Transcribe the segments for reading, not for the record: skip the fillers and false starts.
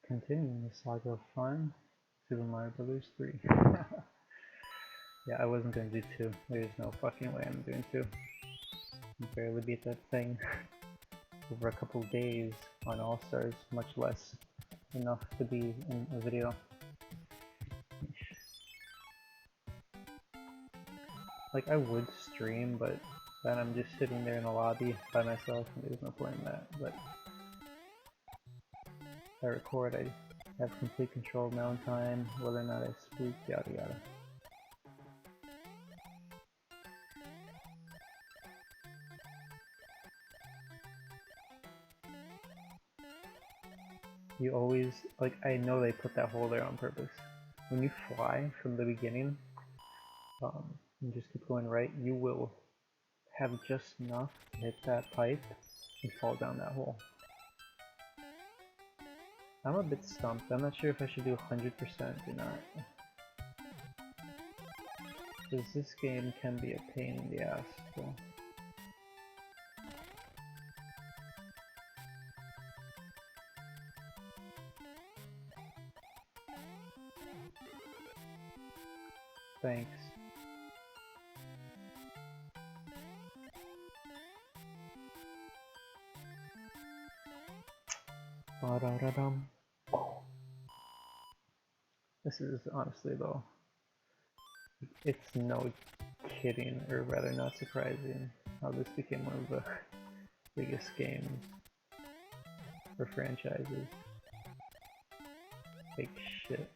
Continuing the saga of fun, Super Mario Bros. 3. Yeah, I wasn't gonna do 2. There's no fucking way I'm doing 2. I barely beat that thing over a couple days on All-Stars, much less enough to be in a video. Like, I would stream, but then I'm just sitting there in the lobby by myself and there's no point in that. But if I record, I have complete control of my own time, whether or not I speak, yada yada. You always, like, I know they put that hole there on purpose. When you fly from the beginning, and just keep going right, you will have just enough to hit that pipe and fall down that hole. I'm a bit stumped. I'm not sure if I should do 100% or not. Because this game can be a pain in the ass, so. Thanks. Ba-da-da-dum. This is honestly though, it's no kidding, or rather not surprising, how this became one of the biggest games for franchises. Like shit.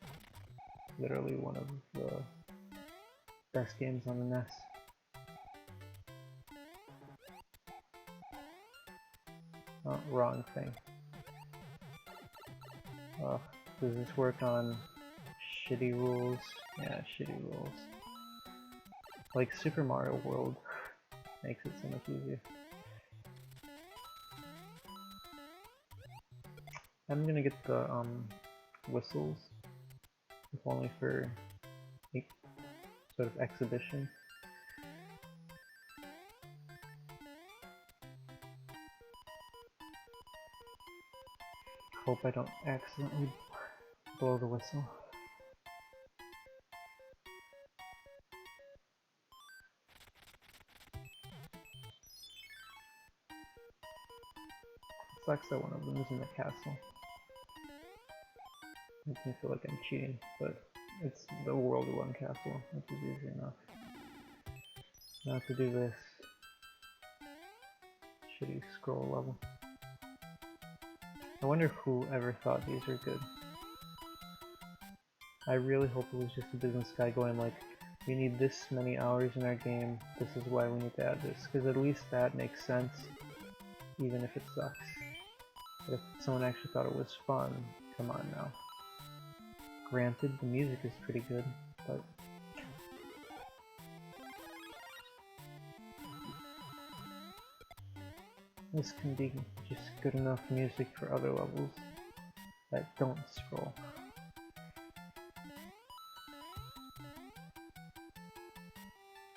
Literally one of the best games on the NES. Oh, wrong thing. Does this work on shitty rules? Yeah, shitty rules. Like Super Mario World makes it so much easier. I'm gonna get the whistles, if only for a sort of exhibition. Hope I don't accidentally blow the whistle. Sucks that one of them is in the castle. Makes me feel like I'm cheating, but it's the World 1 castle, which is easy enough. Now to do this shitty scroll level. I wonder who ever thought these were good. I really hope it was just a business guy going like, we need this many hours in our game, this is why we need to add this, because at least that makes sense, even if it sucks. But if someone actually thought it was fun, come on now. Granted, the music is pretty good, but this can be just good enough music for other levels that don't scroll.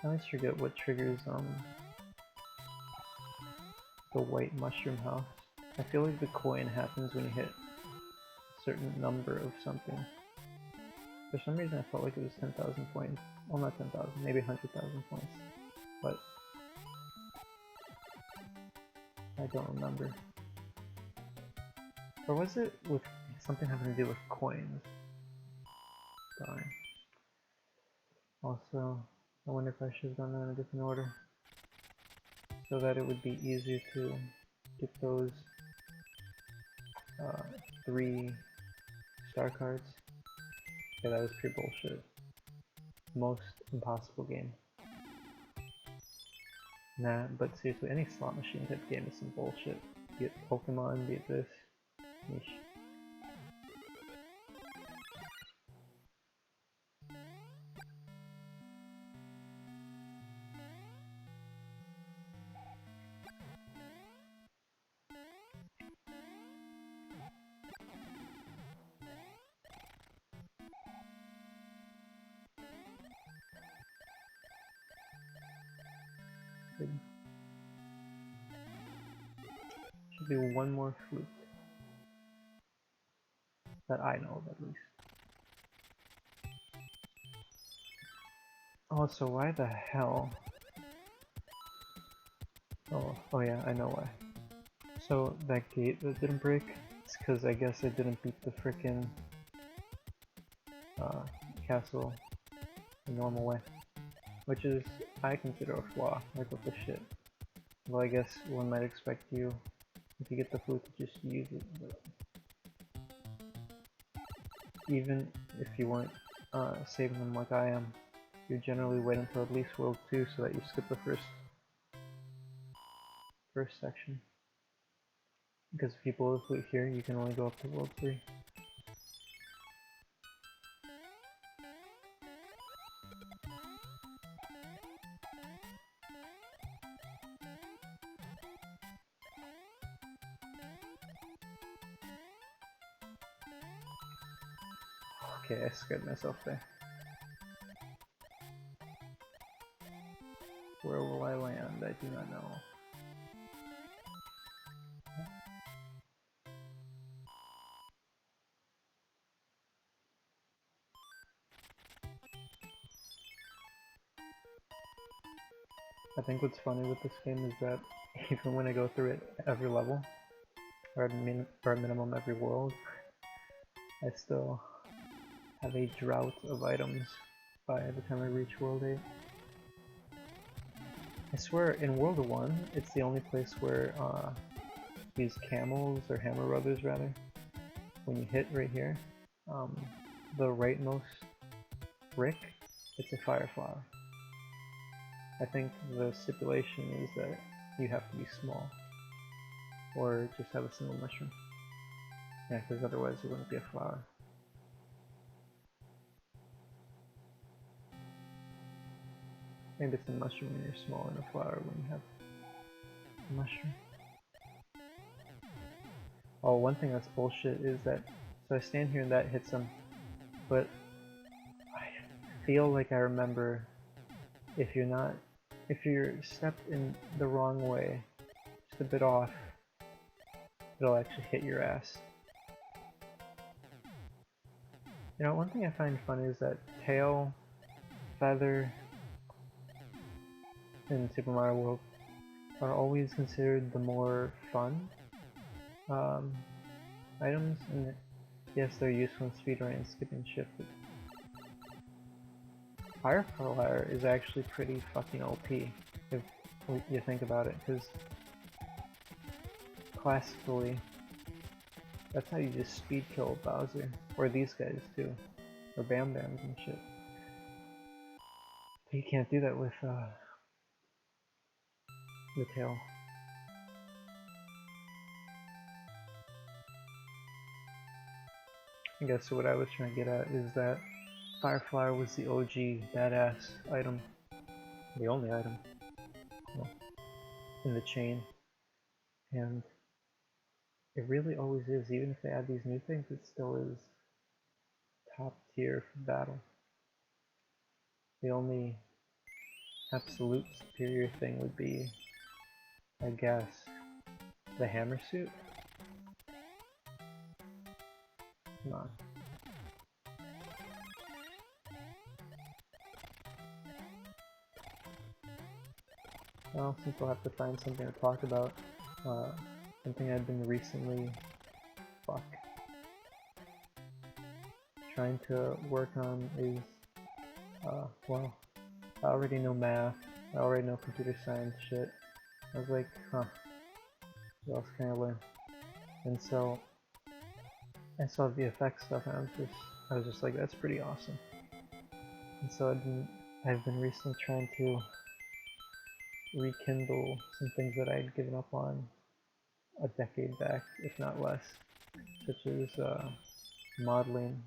I always forget what triggers the white mushroom house. I feel like the coin happens when you hit a certain number of something. For some reason I felt like it was 10,000 points. Well, not 10,000, maybe 100,000 points. But I don't remember. Or was it with something having to do with coins? Darn. Also, I wonder if I should have done that in a different order, so that it would be easier to get those 3 star cards. Yeah, that was pure bullshit. Most impossible game. Nah, but seriously, any slot machine type game is some bullshit. Be it Pokemon, be it this. Yeesh. Good. Should be one more flute. That I know of, at least. Also, why the hell? Oh yeah, I know why. So that gate that didn't break, it's because I guess I didn't beat the frickin' castle the normal way. Which is, I consider a flaw, like what the shit. Well, I guess one might expect you, if you get the flute, to just use it, but even if you weren't saving them like I am, you generally wait until at least World 2 so that you skip the first section. Because if you blow the flute here, you can only go up to World 3. Okay, I scared myself there. Where will I land? I do not know. I think what's funny with this game is that even when I go through it every level, or at minimum every world, I still have a drought of items by the time I reach World 8. I swear, in World 1, it's the only place where these camels, or hammer brothers rather, when you hit right here, the rightmost brick, it's a fire flower. I think the stipulation is that you have to be small, or just have a single mushroom. Yeah, because otherwise it wouldn't be a flower. Maybe it's a mushroom when you're small and a flower when you have a mushroom. Oh, one thing that's bullshit is that, so I stand here and that hits him, but I feel like I remember if you're stepped in the wrong way, just a bit off, it'll actually hit your ass. You know, one thing I find funny is that tail, feather, in Super Mario World are always considered the more fun items, and yes, they're useful in speedrunning and skipping shit, but Fire Flower is actually pretty fucking OP if you think about it, because classically, that's how you just speed kill Bowser, or these guys too, or Bam Bams and shit. But you can't do that with the tail. I guess what I was trying to get at is that Fire Flower was the OG badass item, the only item, well, in the chain, and it really always is. Even if they add these new things, it still is top tier for battle. The only absolute superior thing would be, I guess, the hammer suit. Come on. Well, since we'll have to find something to talk about, something I've been recently, trying to work on is, well, I already know math, I already know computer science shit. I was like, huh, what else can I learn? And so, I saw VFX stuff and I was just like, that's pretty awesome. And so I've been recently trying to rekindle some things that I had given up on a decade back, if not less, such as modeling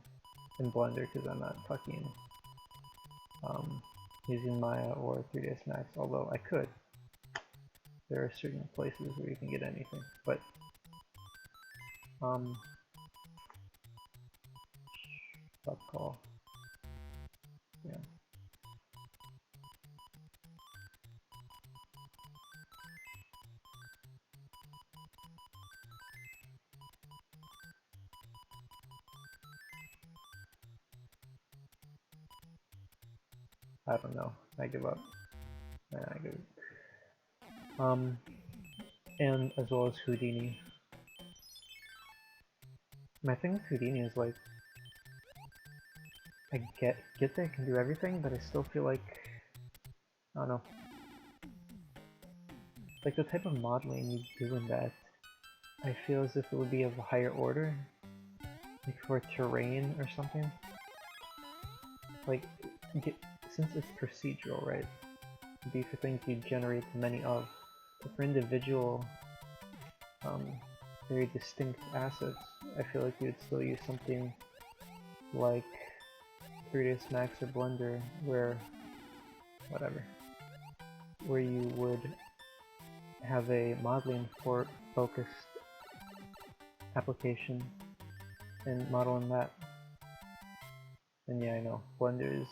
in Blender, because I'm not fucking using Maya or 3ds Max, although I could. There are certain places where you can get anything, but fuck call. Yeah. I don't know. I give up. I give up. And as well as Houdini. My thing with Houdini is like, I get that it can do everything, but I still feel like, I don't know, like the type of modeling you do in that, I feel as if it would be of a higher order, like for terrain or something. Like, since it's procedural, right? It'd be for things you generate many of. But for individual, very distinct assets, I feel like you'd still use something like 3ds Max or Blender, where you would have a modeling focused application and model in that. And yeah, I know Blender is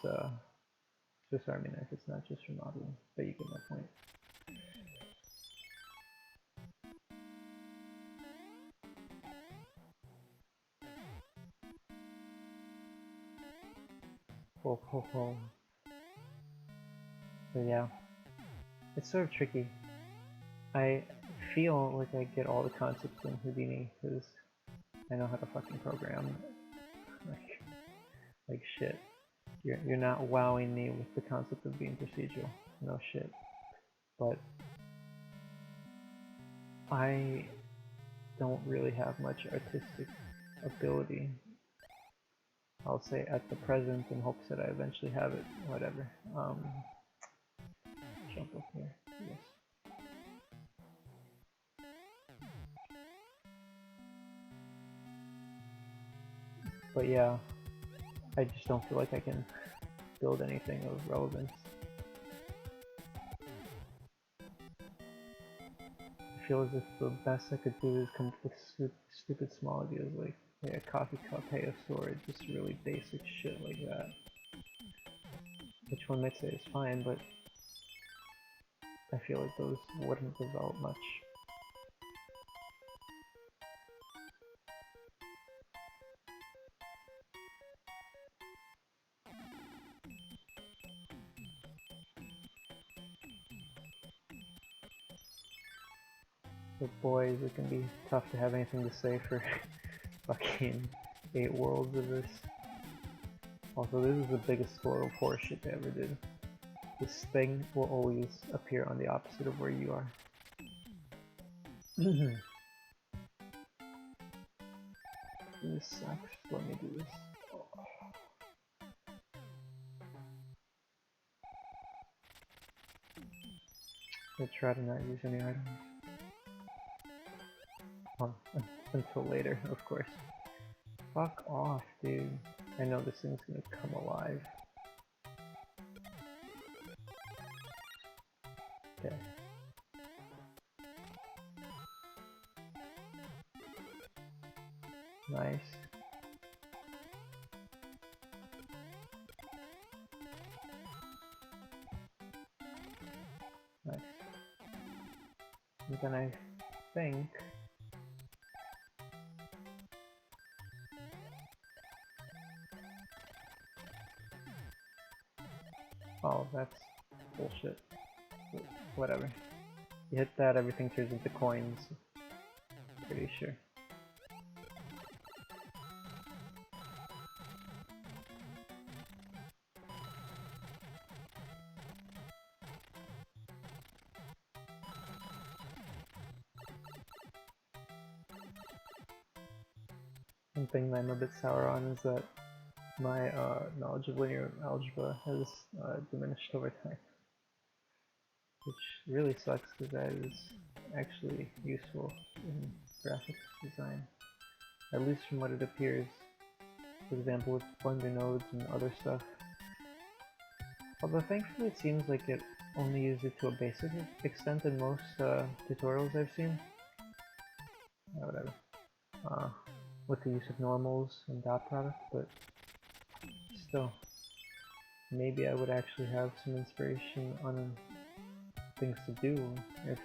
Swiss Army knife. It's not just for modeling, but you get my point. Ho ho ho. But yeah, it's sort of tricky. I feel like I get all the concepts in Houdini because I know how to fucking program. Like shit. You're not wowing me with the concept of being procedural. No shit. But I don't really have much artistic ability. I'll say at the present in hopes that I eventually have it. Whatever. Jump up here. Yes. But yeah, I just don't feel like I can build anything of relevance. I feel as if the best I could do is come up with stupid small ideas like, hey, a coffee cup, hey, a sword, just really basic shit like that. Which one might say is fine, but I feel like those wouldn't develop much. But boys, it can be tough to have anything to say for fucking 8 worlds of this. Also, this is the biggest load of horseshit they ever did. This thing will always appear on the opposite of where you are. This sucks. Let me do this. I try to not use any items. Until later, of course. Fuck off, dude. I know this thing's gonna come alive. Okay. Nice. Nice. And then I think... Oh, that's bullshit. Whatever. You hit that, everything turns into coins. Pretty sure. One thing that I'm a bit sour on is that my knowledge of linear algebra has diminished over time. Which really sucks because that is actually useful in graphics design. At least from what it appears. For example, with Blender nodes and other stuff. Although thankfully it seems like it only uses it to a basic extent in most tutorials I've seen. Whatever. With the use of normals and dot product, but still. Maybe I would actually have some inspiration on things to do if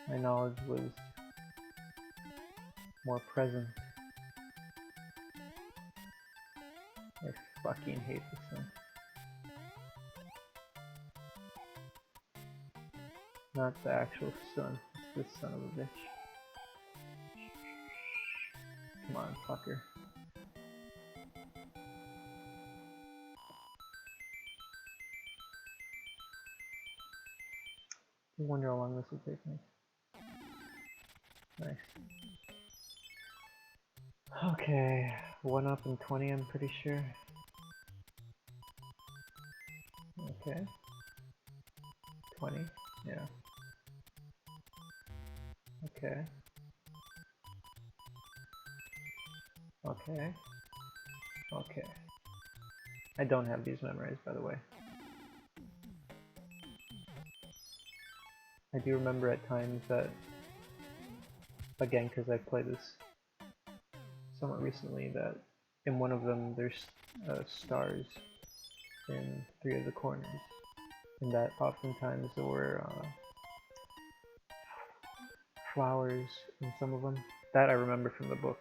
my knowledge was more present. I fucking hate this thing. Not the actual sun. It's this son of a bitch. Come on, fucker. I wonder how long this will take me. Nice. Okay, 1 up in 20, I'm pretty sure. Okay. 20, yeah. Okay. Okay. Okay. I don't have these memorized, by the way. I do remember at times that, again, because I played this somewhat recently, that in one of them there's stars in 3 of the corners, and that oftentimes there were flowers in some of them. That I remember from the book.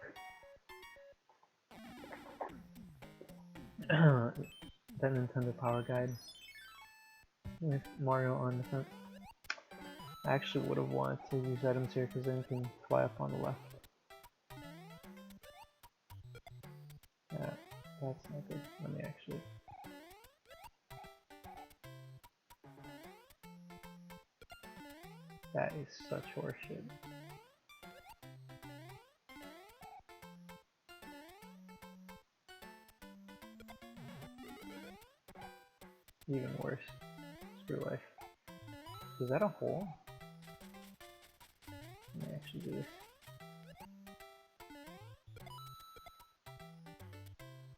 That Nintendo Power Guide with Mario on the front. I actually would have wanted to use items here because then you can fly up on the left. That's not good. Let me actually. That is such horseshit. Even worse. Screw life. Is that a hole? Let me actually do this.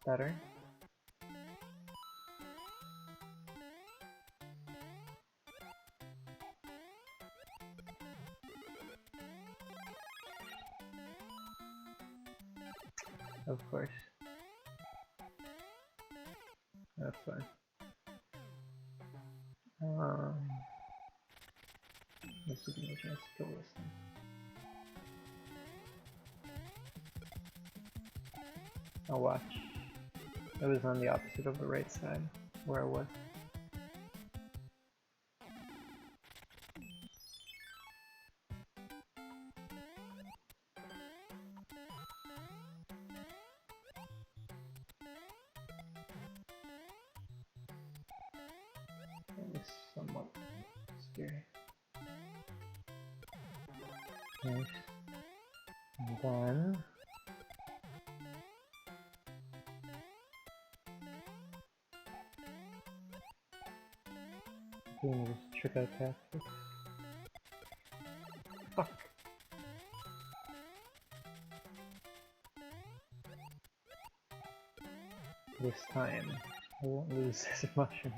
Better. Of course. That's fine. This would be no chance to kill this thing. I'll watch. It was on the opposite of the right side, where I was. That is somewhat scary. Nice. And then... doing this trick out tactics. Fuck. This time, I won't lose this mushroom.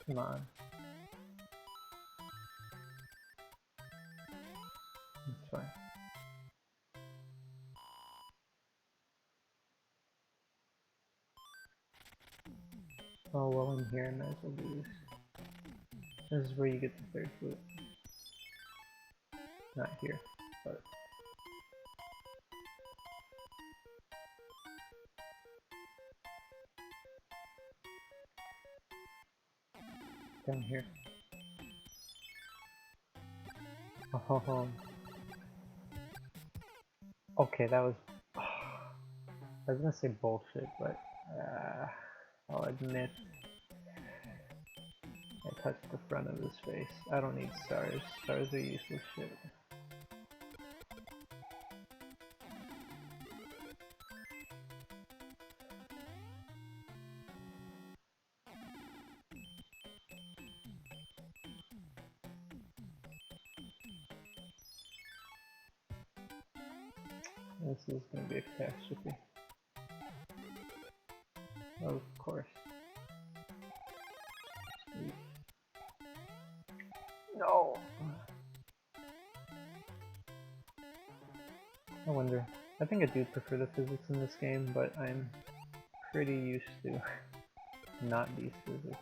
Come on. It's fine. Oh, well, I'm here, I might as well do this. This is where you get the 3rd flute. Not here, but... down here. Oh, okay, that was... I was gonna say bullshit, but... I'll admit... I touched the front of his face. I don't need stars. Stars are useless shit. This is gonna be a catastrophe. Of course. No! I wonder. I think I do prefer the physics in this game, but I'm pretty used to not these physics.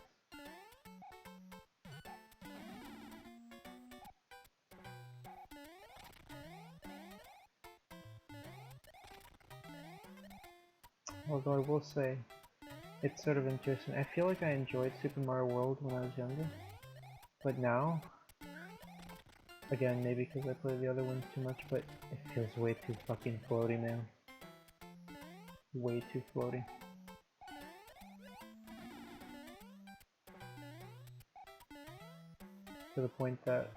Although I will say, it's sort of interesting. I feel like I enjoyed Super Mario World when I was younger, but now, again, maybe because I played the other ones too much, but it feels way too fucking floaty now. Way too floaty. To the point that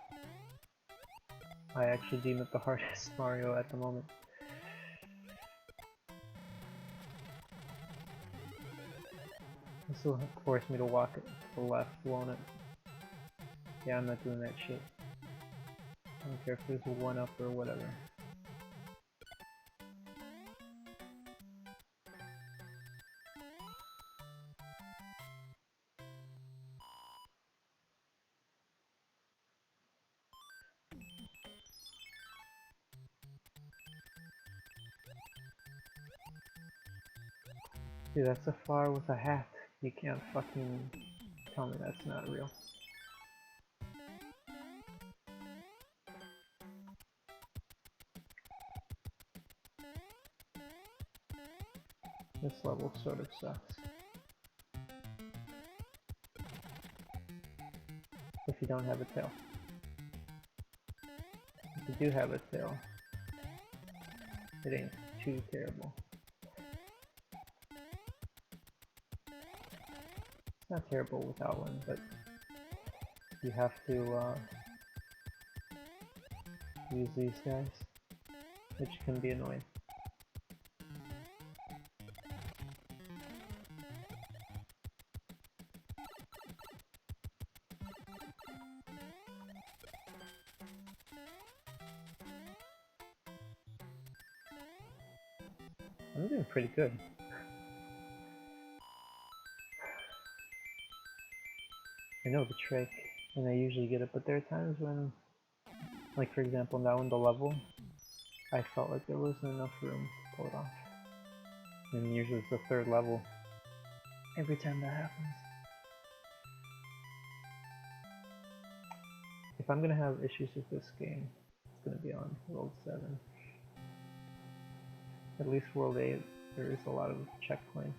I actually deem it the hardest Mario at the moment. This will force me to walk it to the left, won't it? Yeah, I'm not doing that shit. I don't care if there's a 1-up or whatever. Dude, that's a flower with a hat. You can't fucking tell me that's not real. This level sort of sucks. If you don't have a tail. If you do have a tail, it ain't too terrible. It's not terrible without one, but you have to use these guys, which can be annoying. I'm doing pretty good. I know the trick, and I usually get it, but there are times when, like for example now in the level, I felt like there wasn't enough room to pull it off. And usually it's the third level. Every time that happens. If I'm gonna have issues with this game, it's gonna be on World 7. At least World 8, there is a lot of checkpoints.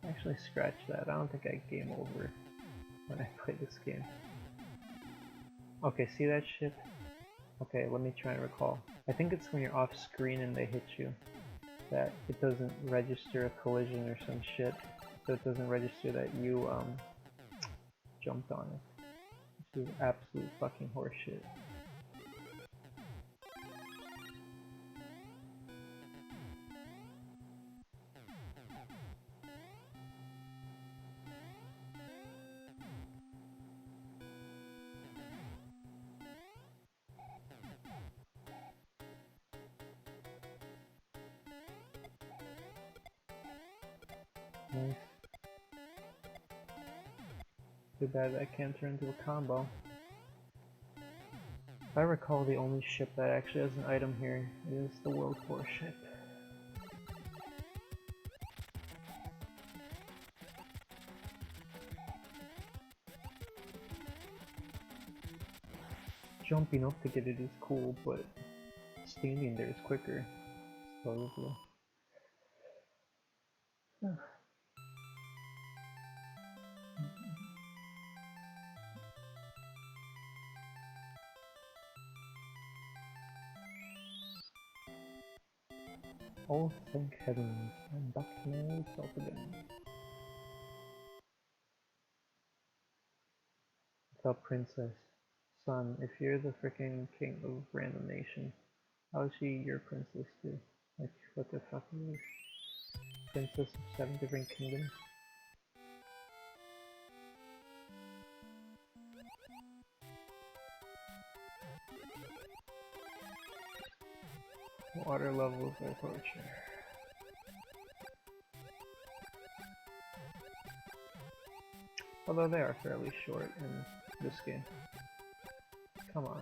Actually, scratch that. I don't think I game over when I play this game. Okay, see that shit? Okay, let me try and recall. I think it's when you're off screen and they hit you that it doesn't register a collision or some shit. So it doesn't register that you jumped on it. This is absolute fucking horseshit. Nice. Too bad that can't turn into a combo. If I recall, the only ship that actually has an item here is the World 4 ship. Jumping up to get it is cool, but standing there is quicker, supposedly. Oh, thank heavens, I'm back to myself again. What's up, princess? Son, if you're the freaking king of random nation, how is she your princess too? Like, what the fuck is this? Princess of 7 different kingdoms? Water levels are torture. Although they are fairly short in this game. Come on.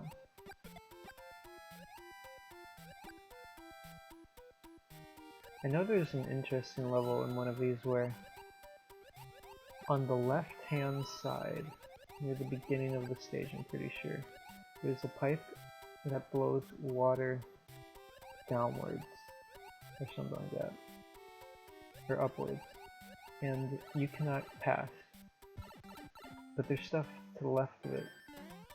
I know there's an interesting level in one of these where on the left hand side, near the beginning of the stage I'm pretty sure, there's a pipe that blows water downwards or something like that, or upwards, and you cannot pass. But there's stuff to the left of it,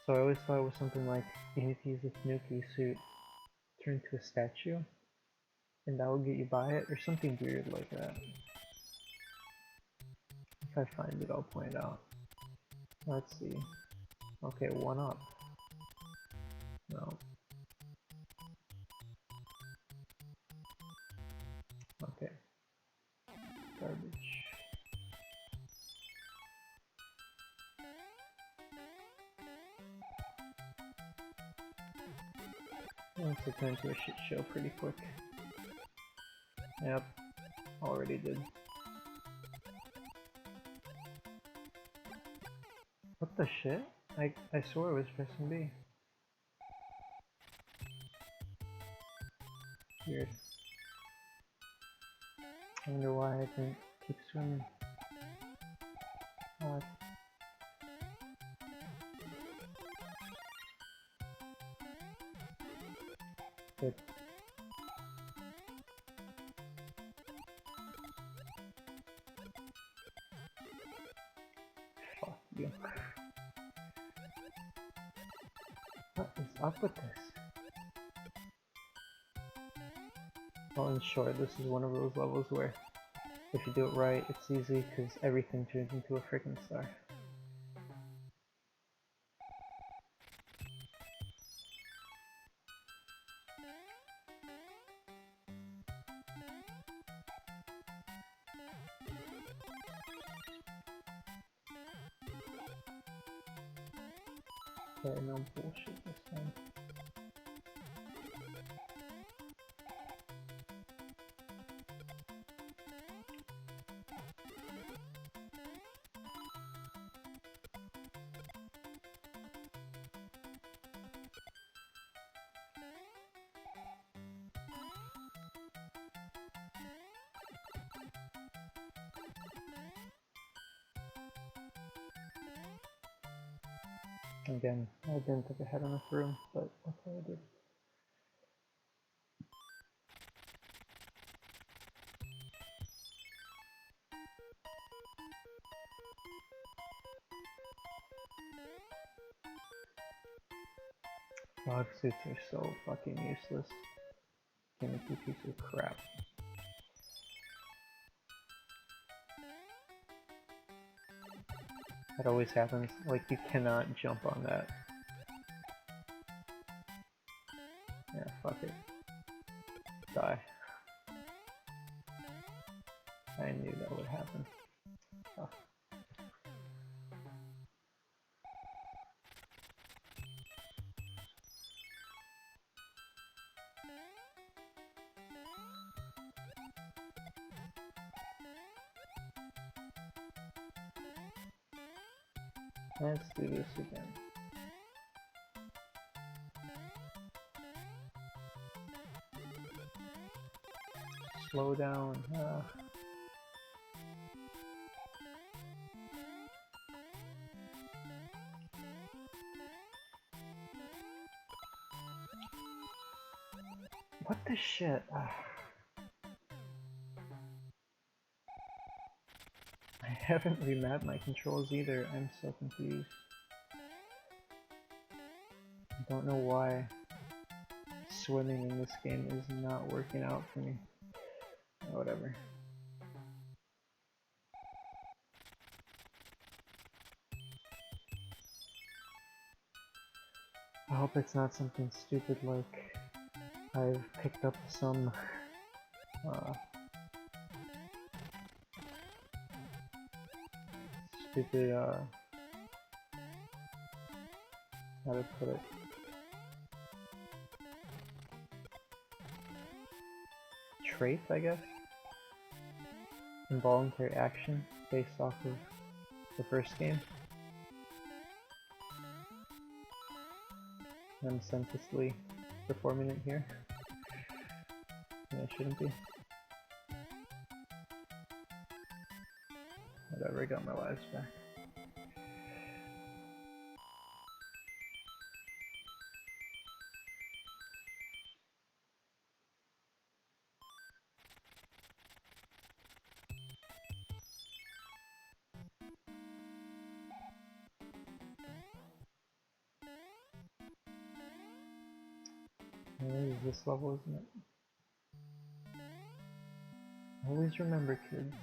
so I always thought it was something like you need to use the Tanuki suit, turn into a statue, and that will get you by it, or something weird like that. If I find it, I'll point it out. Let's see. Okay, 1 up. No. Okay. Garbage. Once it turned into a shit show pretty quick. Yep. Already did. What the shit? I swore I was pressing B. Weird. I wonder why I didn't keep swimming. Good. Fuck you. What is up with this? Well, in short, this is one of those levels where if you do it right, it's easy because everything turns into a freaking star. Okay, no bullshit this time. Again, I didn't think I had enough room, but okay, I did. Frog suits are so fucking useless. Gimmicky piece of crap. That always happens, like you cannot jump on that. Yeah, fuck it. Die. I knew that would happen. Oh. Let's do this again. Slow down. What the shit? I haven't remapped my controls either. I'm so confused. I don't know why swimming in this game is not working out for me. Whatever. I hope it's not something stupid like I've picked up some stupid how to put it, trait, I guess? Involuntary action based off of the first game. I'm senselessly performing it here. And I shouldn't be. Whatever, I got my lives back. It is this level, isn't it? Always remember, kids.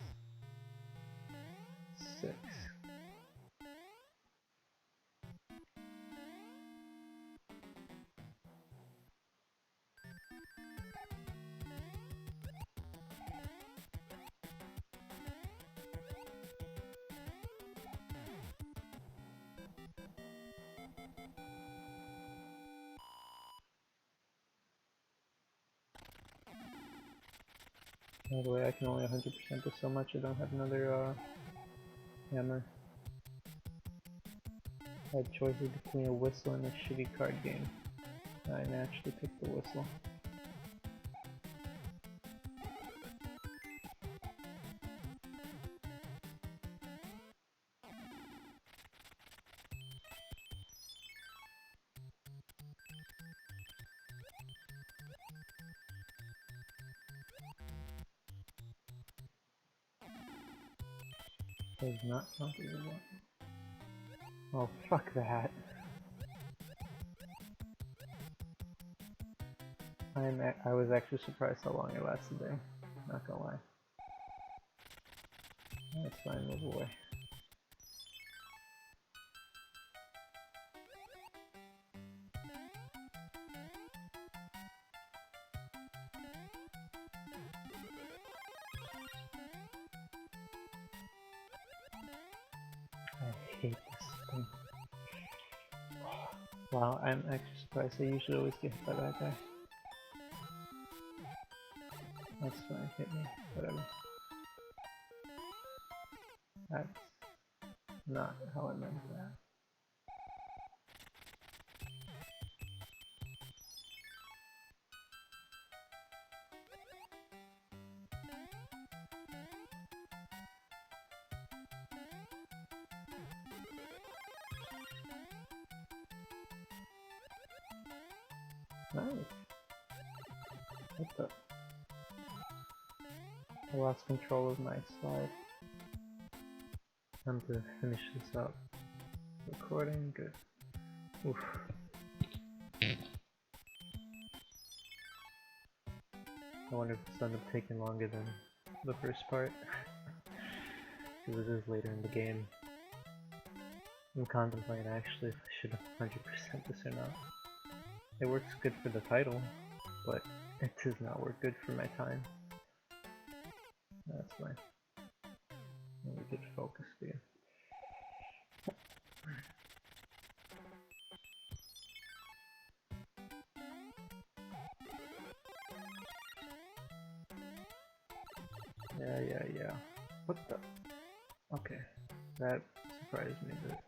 6. By the way, I can only 100% this so much. I don't have another hammer. I had choices between a whistle and a shitty card game. I naturally picked the whistle. Does not count as a one. Oh, fuck that. I was actually surprised how long it lasted there. Not gonna lie. That's fine, move away. I hate this thing. Wow, I'm actually surprised. I usually always get hit by that guy. That's fine, hit me. Whatever. That's not how I meant that. Nice. What the? I lost control of my slide. Time to finish this up. Recording, good. Oof. I wonder if this ended up taking longer than the first part. Because it is later in the game. I'm contemplating actually if I should 100% this or not. It works good for the title, but it does not work good for my time. That's fine. Let me get focused here. Yeah. What the? Okay. That surprised me a bit.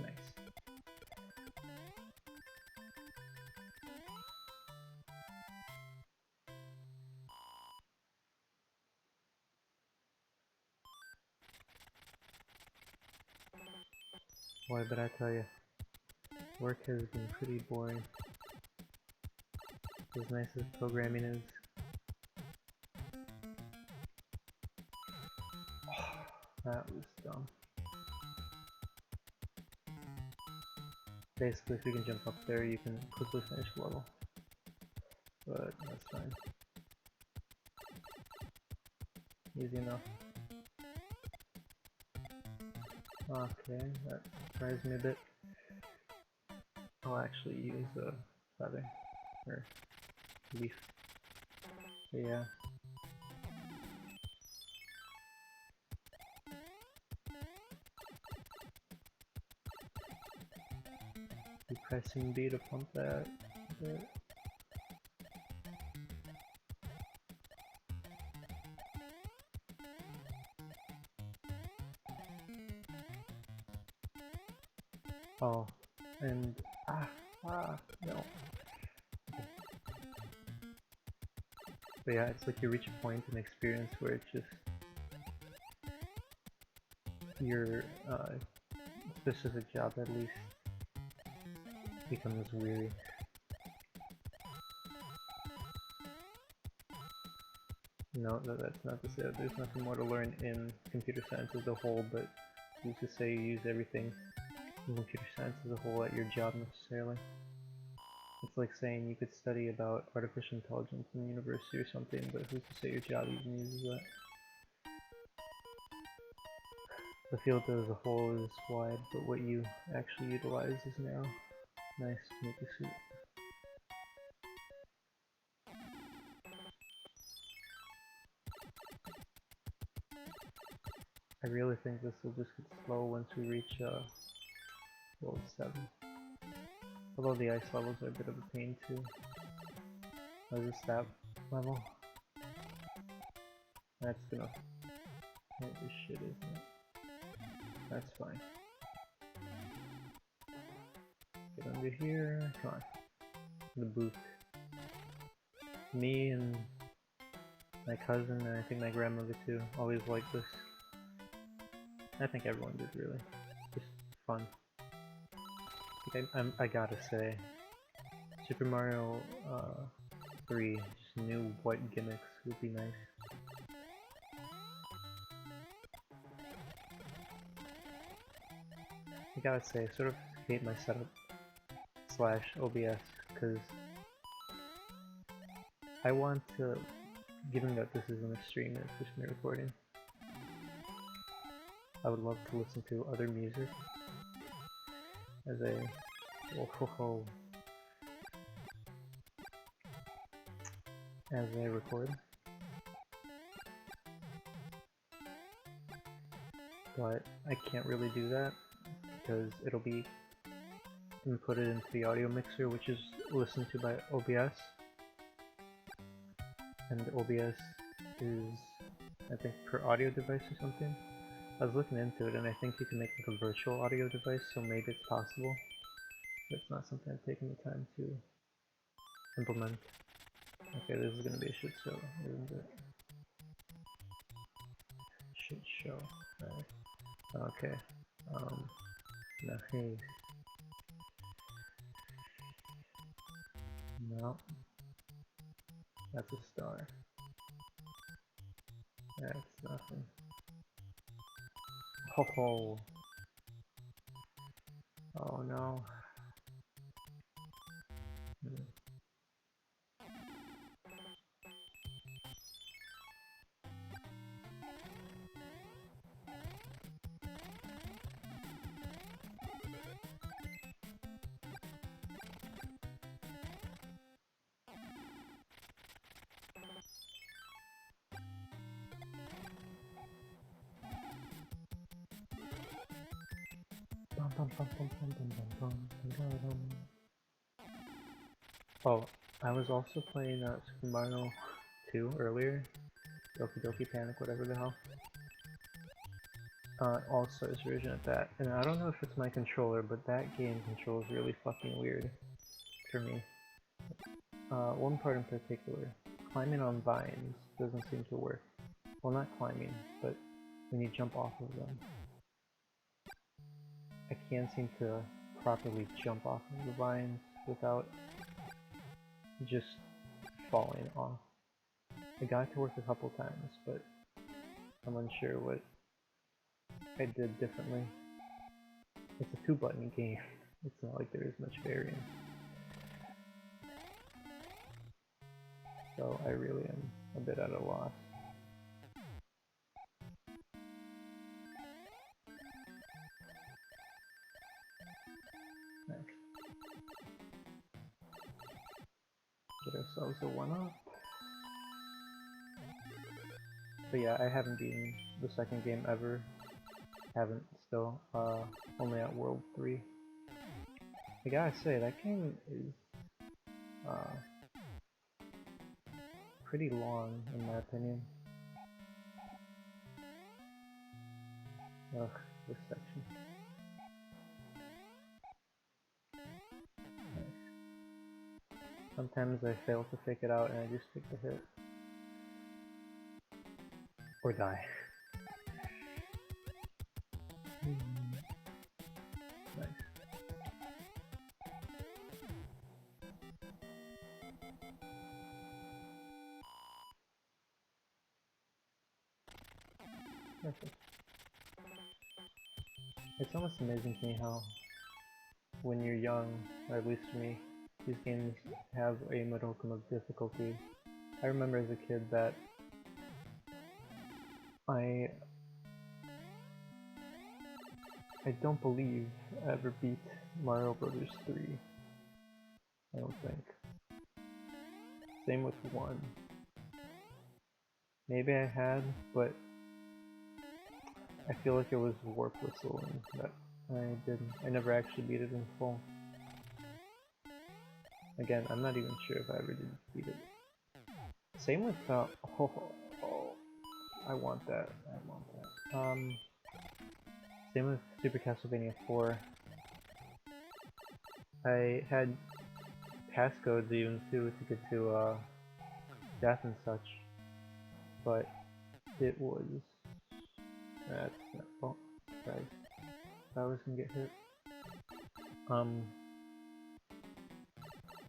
Nice. Boy, but I tell you, work has been pretty boring. As nice as programming is. That was dumb. Basically, if you can jump up there, you can quickly finish the level. But that's fine. Easy enough. Okay, that surprised me a bit. I'll actually use a feather, or leaf. But yeah. Be pressing B to pump that a bit. Oh, and no. Okay. But yeah, it's like you reach a point in experience where it's just you're specific job at least becomes weary. No, that's not to say that there's nothing more to learn in computer science as a whole, but who's to say you use everything in computer science as a whole at your job necessarily? It's like saying you could study about artificial intelligence in university or something, but who's to say your job even uses that? The field as a whole is wide, but what you actually utilize is narrow. Nice, make a suit. I really think this will just get slow once we reach World 7. Although the ice levels are a bit of a pain too. What is that level? That's gonna hit this shit, isn't it? That's fine. Get under here, come on. The booth. Me and my cousin, and I think my grandmother too, always liked this. I think everyone did really. Just fun. I gotta say, Super Mario 3, just new white gimmicks would be nice. I gotta say, I sort of hate my setup / OBS, because I want to, given that this is an stream and it's just me recording, I would love to listen to other music as I record. But I can't really do that because it'll be inputted into the audio mixer, which is listened to by OBS. And OBS is, I think, per audio device or something. I was looking into it and I think you can make like a virtual audio device, so maybe it's possible. But it's not something I've taken the time to implement. Okay, this is gonna be a shit show, isn't it? Shit show. Right. Okay. Nice. No. That's a star. That's nothing. Ho ho. Oh no. Oh, I was also playing Super Mario 2 earlier. Doki Doki Panic, whatever the hell. All-Stars version of that. And I don't know if it's my controller, but that game controls really fucking weird for me. One part in particular, climbing on vines doesn't seem to work. Well, not climbing, but when you jump off of them. I can't seem to properly jump off of the vines without just falling off. I got it to work a couple times, but I'm unsure what I did differently. It's a 2-button game. It's not like there is much variance. So I really am a bit at a loss. Next. Get ourselves a 1-up. But yeah, I haven't beaten the second game ever. Haven't still. Only at World 3. I gotta say, that game is pretty long in my opinion. Ugh, this section. Nice. Sometimes I fail to fake it out and I just take the hit. Or die. Perfect. It's almost amazing to me how, when you're young, or at least for me, these games have a modicum of difficulty. I remember as a kid that I don't believe I ever beat Mario Brothers 3. I don't think. Same with 1. Maybe I had, but I feel like it was Warp Whistle and that I never actually beat it in full. Again, I'm not even sure if I ever did beat it. Same with I want that. Same with Super Castlevania 4. I had passcodes even too to get to death and such, but it was that's not fault. Guys, I was gonna get hit.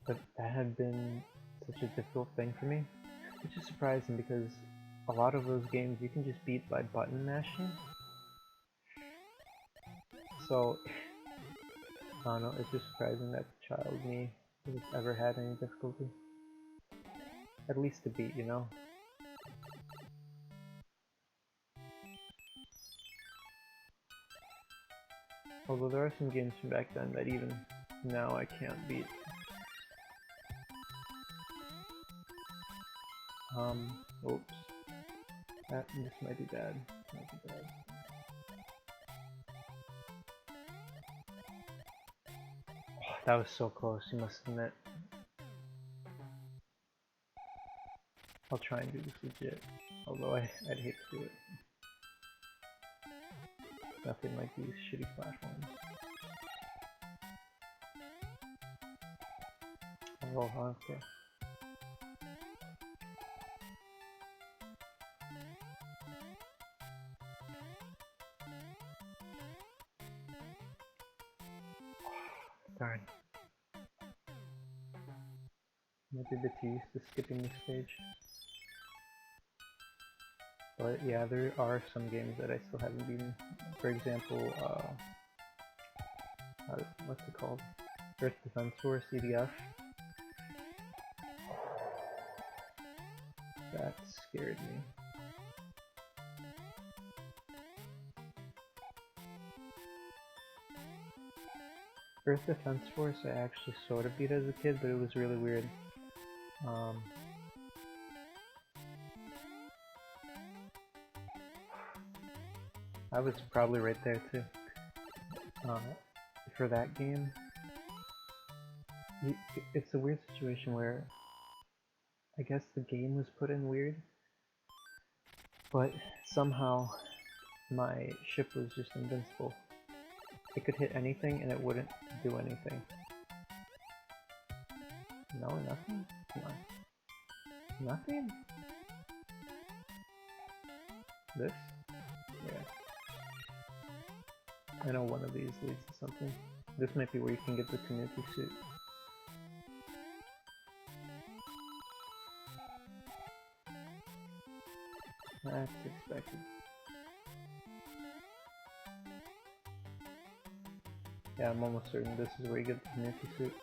But that had been such a difficult thing for me, which is surprising because a lot of those games you can just beat by button mashing. So, I don't know, it's just surprising that child me has ever had any difficulty. At least to beat, you know? Although there are some games from back then that even now I can't beat. Oops. This might be bad. Oh, that was so close, you must admit. I'll try and do this legit, although I'd hate to do it. Nothing like these shitty platforms. Oh, okay. Darn. Might be a bit too used to skipping this stage. But yeah, there are some games that I still haven't beaten. For example, what's it called? Earth Defense Force, EDF. That scared me. Earth Defense Force I actually sort of beat as a kid, but it was really weird. I was probably right there too. For that game, it's a weird situation where I guess the game was put in weird, but somehow my ship was just invincible. It could hit anything and it wouldn't do anything. No, nothing? Come on. Nothing? This? Yeah. I know one of these leads to something. This might be where you can get the Tanuki suit. That's expected. Yeah, I'm almost certain this is where you get the Tanuki suit.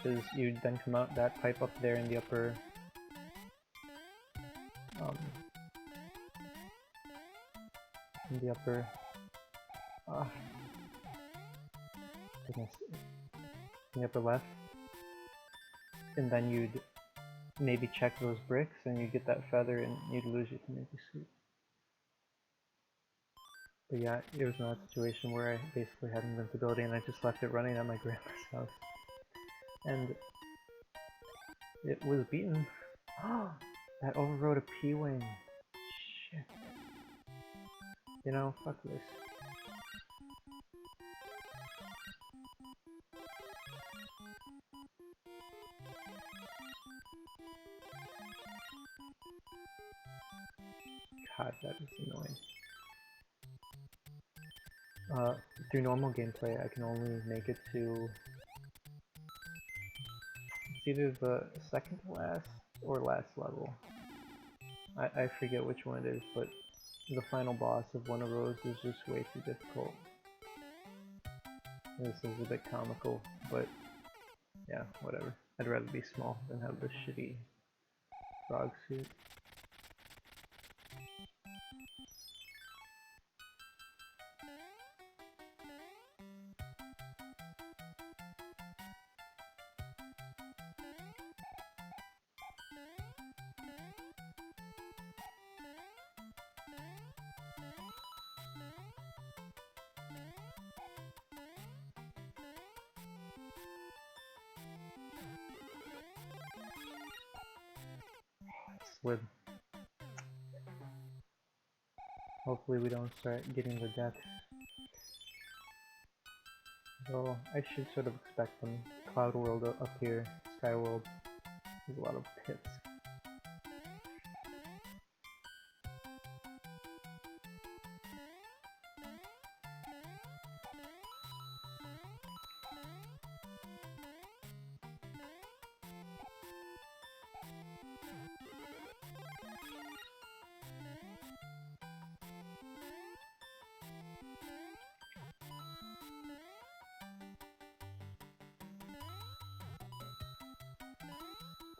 Because you then come out that pipe up there in the upper... goodness. In the upper left. And then you'd maybe check those bricks and you'd get that feather and you'd lose your Tanuki suit. But yeah, it was not a situation where I basically had invincibility and I just left it running at my grandma's house. And it was beaten. That overrode a P-Wing. Shit. You know, fuck this. God, that is annoying. Through normal gameplay, I can only make it to... It's either the second to last or last level. I forget which one it is, but the final boss of one of those is just way too difficult. This is a bit comical, but yeah, whatever. I'd rather be small than have this shitty frog suit. Slid. Hopefully we don't start getting the death. Well, I should sort of expect them. Cloud World up here, Sky World. There's a lot of pits.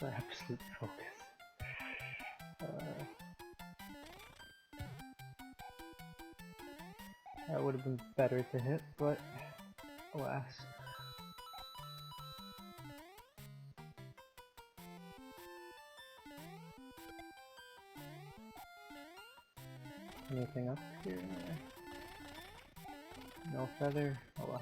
The absolute focus. That would have been better to hit, but alas. Anything up here? No feather? Oh well.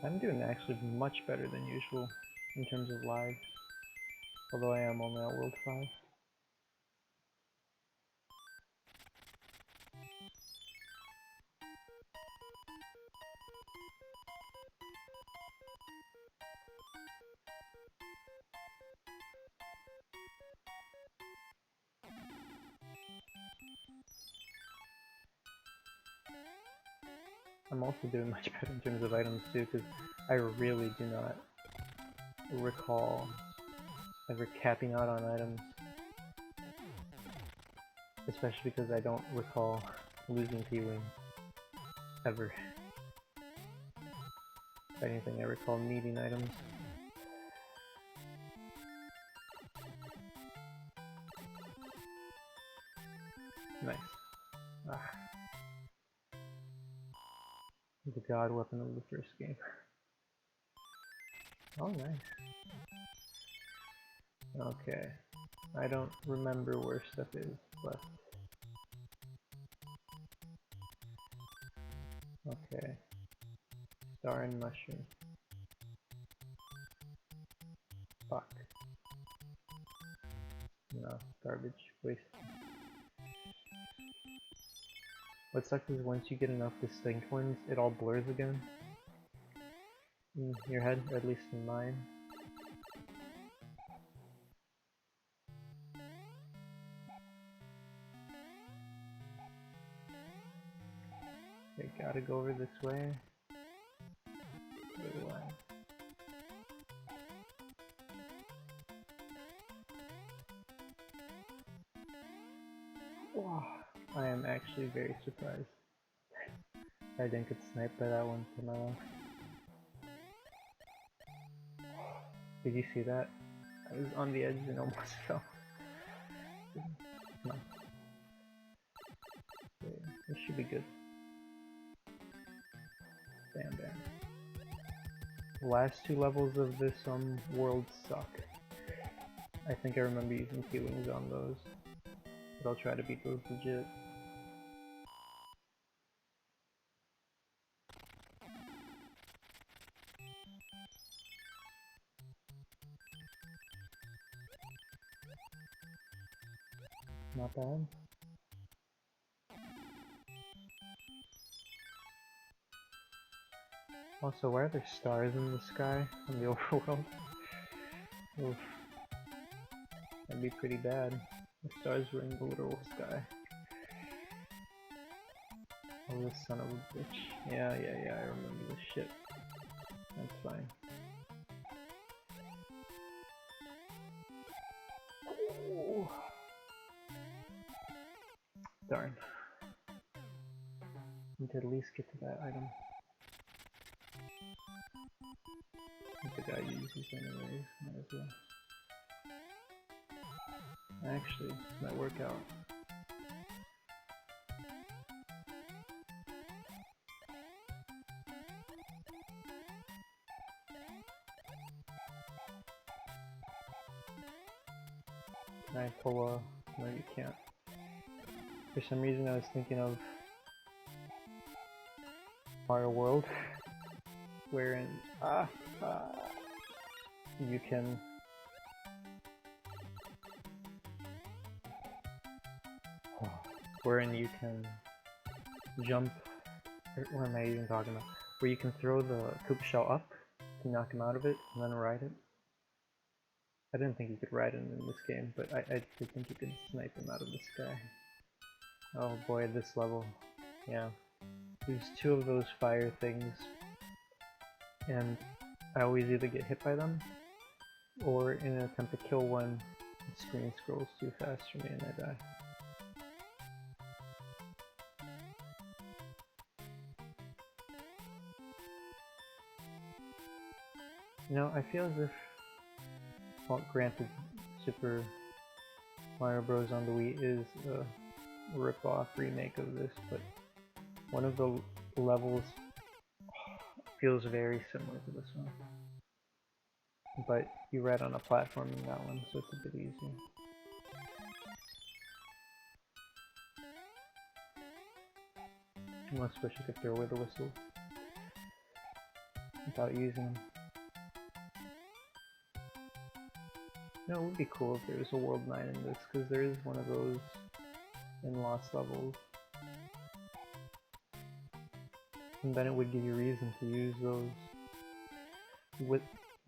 I'm doing actually much better than usual in terms of lives, although I am only at World 5. I'm also doing much better in terms of items too, because I really do not recall ever capping out on items. Especially because I don't recall losing P-Wing ever. If anything, I recall needing items. Nice. Ah. The god weapon of the first game. Oh, nice. Okay. I don't remember where stuff is left. Okay. Star and mushroom. Fuck. No, garbage. Waste. What sucks is once you get enough distinct ones, it all blurs again. In your head, or at least in mine. Okay, gotta go over this way. Other way. Wow. I am actually very surprised. I didn't get sniped by that one to my left. Did you see that? I was on the edge and almost fell. Come on. Okay, this should be good. Bam bam. The last two levels of this world suck. I think I remember using P-Wings on those. But I'll try to beat those legit. Not bad. Also, why are there stars in the sky on the overworld? Oof. That'd be pretty bad. The stars were in the literal sky. Oh, this son of a bitch. Yeah, I remember this shit. That's fine. Need to at least get to that item. What the guy uses anyways, might as well. Actually, this might work out. Can I pull a... no you can't. For some reason I was thinking of Mario World, wherein you can jump, or what am I even talking about? Where you can throw the Koopa shell up to knock him out of it and then ride it. I didn't think you could ride him in this game, but I did think you could snipe him out of the sky. Oh boy, this level. Yeah. There's two of those fire things, and I always either get hit by them, or in an attempt to kill one, the screen scrolls too fast for me and I die. You know, I feel as if, well, granted, Super Mario Bros. On the Wii is a rip-off remake of this, but one of the levels feels very similar to this one. But you ride on a platform in that one, so it's a bit easier. I almost wish I could throw away the whistle without using them. You know, it would be cool if there was a World 9 in this, because there is one of those in Lost Levels. And then it would give you reason to use those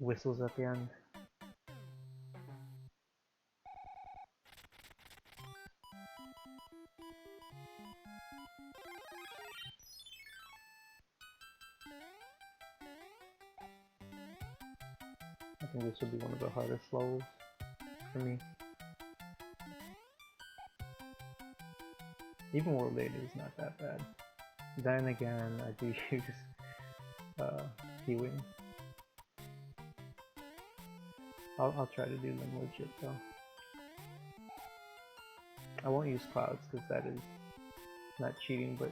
whistles at the end. I think this would be one of the hardest levels for me. Even World 8 is not that bad. Then again, I do use P-Wing. I'll try to do them legit though. I won't use clouds because that is not cheating, but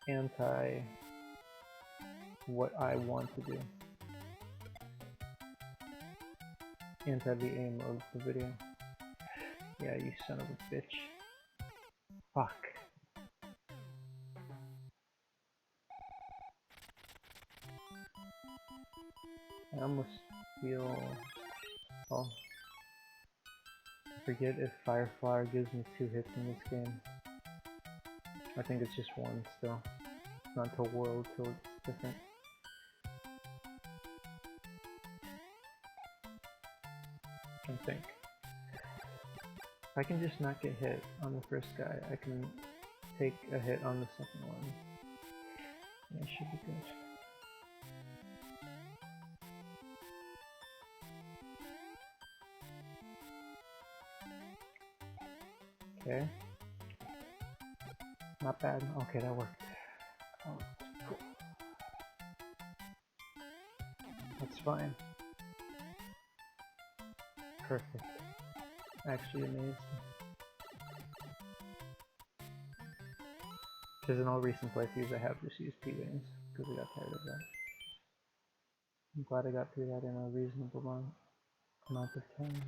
anti what I want to do. Anti the aim of the video. Yeah, you son of a bitch. Fuck. I almost feel... oh. I forget if Fire Flower gives me 2 hits in this game. I think it's just 1 still. Not till World, till it's different. I think. If I can just not get hit on the first guy, I can take a hit on the second one. Yeah, it should be good. Okay. Not bad. Okay, that worked. Oh, cool. That's fine. Perfect. Actually amazing. Because in all recent playthroughs I have just used P-Wings, because I got tired of that. I'm glad I got through that in a reasonable amount of time.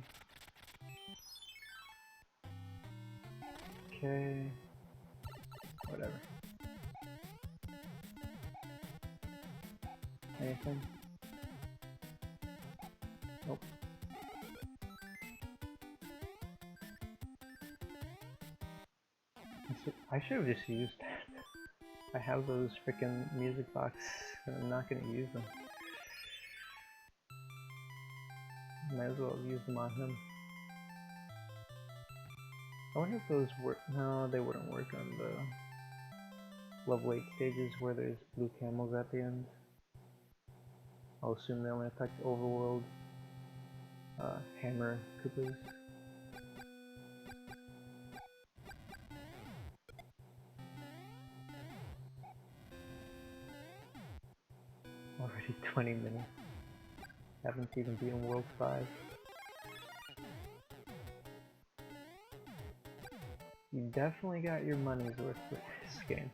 Okay. Whatever. Anything? Nope. I should have just used that. I have those freaking music boxes and I'm not gonna use them. Might as well use them on him. I wonder if those work. No, they wouldn't work on the level 8 stages where there's blue camels at the end. I'll assume they only affect overworld hammer Koopas. Already 20 minutes. Haven't even beaten World 5. You definitely got your money's worth with this game.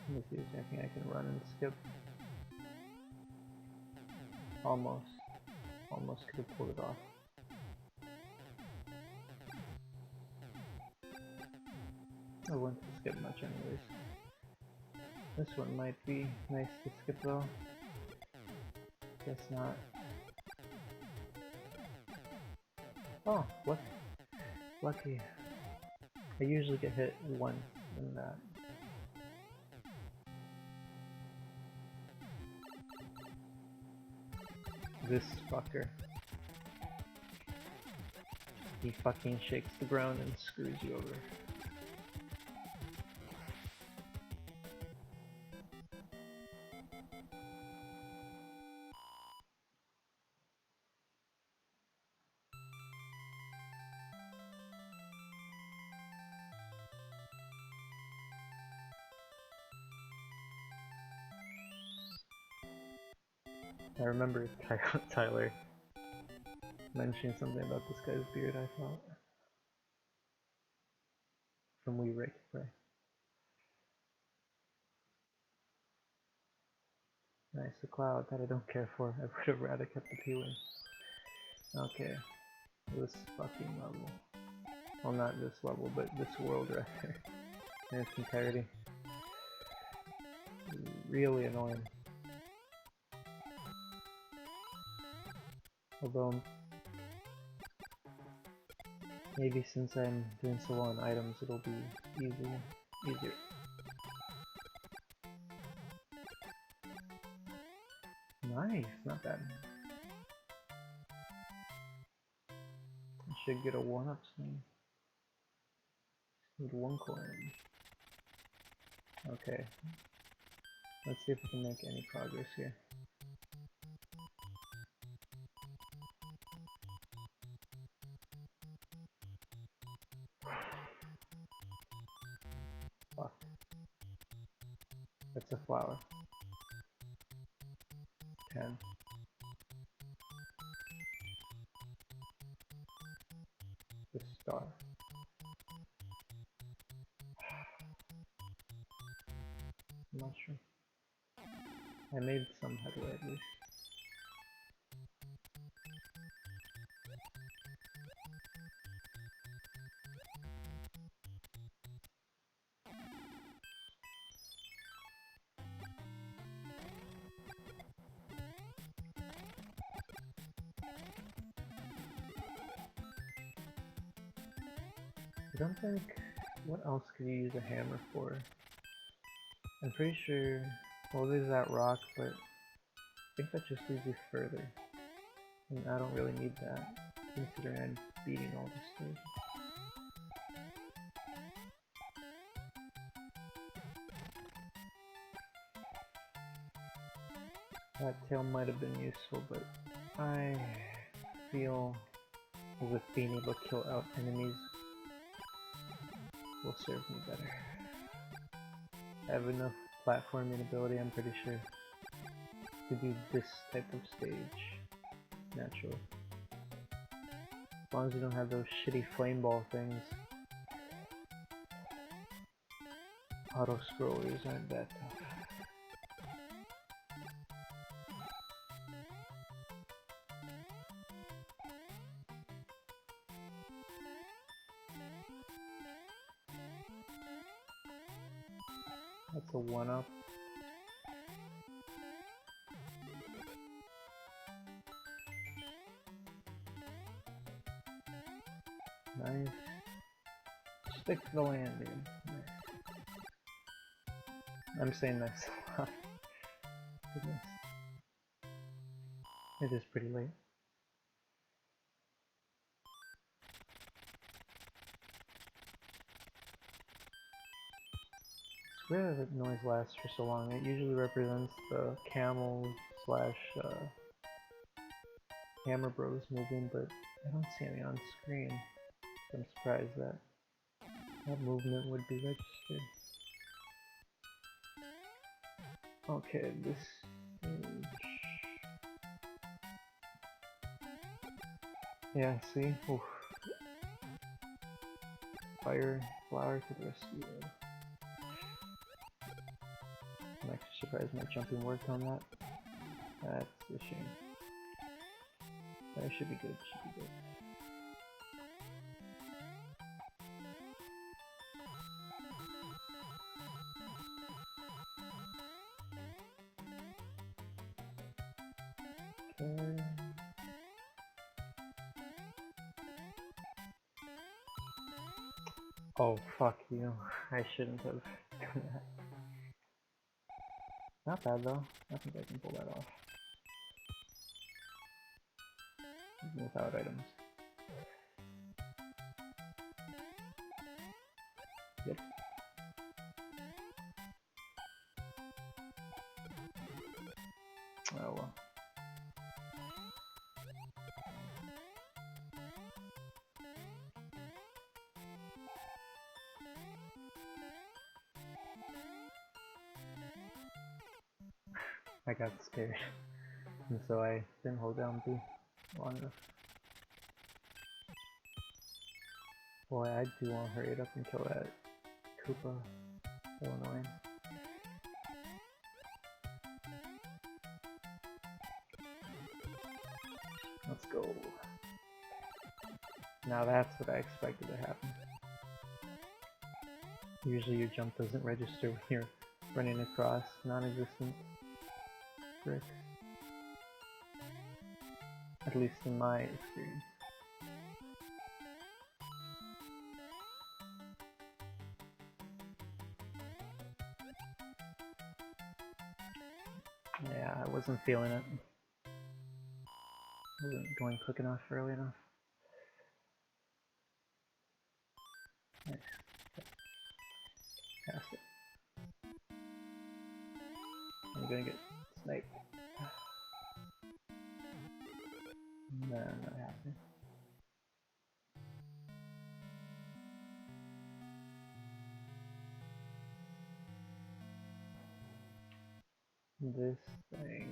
Let me see if there's anything I can run and skip. Almost. Almost could have pulled it off. I wouldn't skip much anyways. This one might be nice to skip though. Guess not. Oh, what? Lucky. I usually get hit once in that. This fucker. He fucking shakes the ground and screws you over. I remember Tyler mentioning something about this guy's beard, I thought. From We Rake Pray. Nice, a cloud that I don't care for. I would have rather kept the P-Wing. Okay. This fucking level. Well, not this level, but this world right there. In its entirety. Really annoying. Although, maybe since I'm doing so well on items, it'll be easier. Nice, not bad. I should get a 1-up soon. Need 1 coin. Okay. Let's see if we can make any progress here. Fuck. That's a flower. 10. The star. Mushroom. I made some headway at least. I don't think... What else could you use a hammer for? I'm pretty sure... Well, there's that rock, but... I think that just leads you further. And I don't really need that, considering I'm beating all the stages. That tail might have been useful, but I feel as if being able to kill out enemies will serve me better. I have enough platforming ability, I'm pretty sure, to do this type of stage naturally. As long as you don't have those shitty flame ball things. Auto scrollers aren't that tough. That's a 1-up. Nice. Stick to the landing. Nice. I'm saying nice a lot. Goodness. It is pretty late. It's weird that noise lasts for so long. It usually represents the camel slash Hammer Bros moving, but I don't see any on screen. I'm surprised that that movement would be registered. Okay, this stage. Yeah, see? Oof. Fire flower to the rescue. I'm actually surprised my jumping worked on that. That's a shame. That should be good, should be good. Okay. Oh, fuck you. I shouldn't have done that. Not bad though. I think I can pull that off. Even without items. Yep. Oh well. I got scared. And so I didn't hold down B long enough. Boy, I do want to hurry it up and kill that Koopa. So annoying. Let's go. Now that's what I expected to happen. Usually your jump doesn't register when you're running across non-existent bricks. At least in my experience. Yeah, I wasn't feeling it. Wasn't going quick enough early enough. Nice. Past it. I'm gonna get sniped. No, not happening. This thing.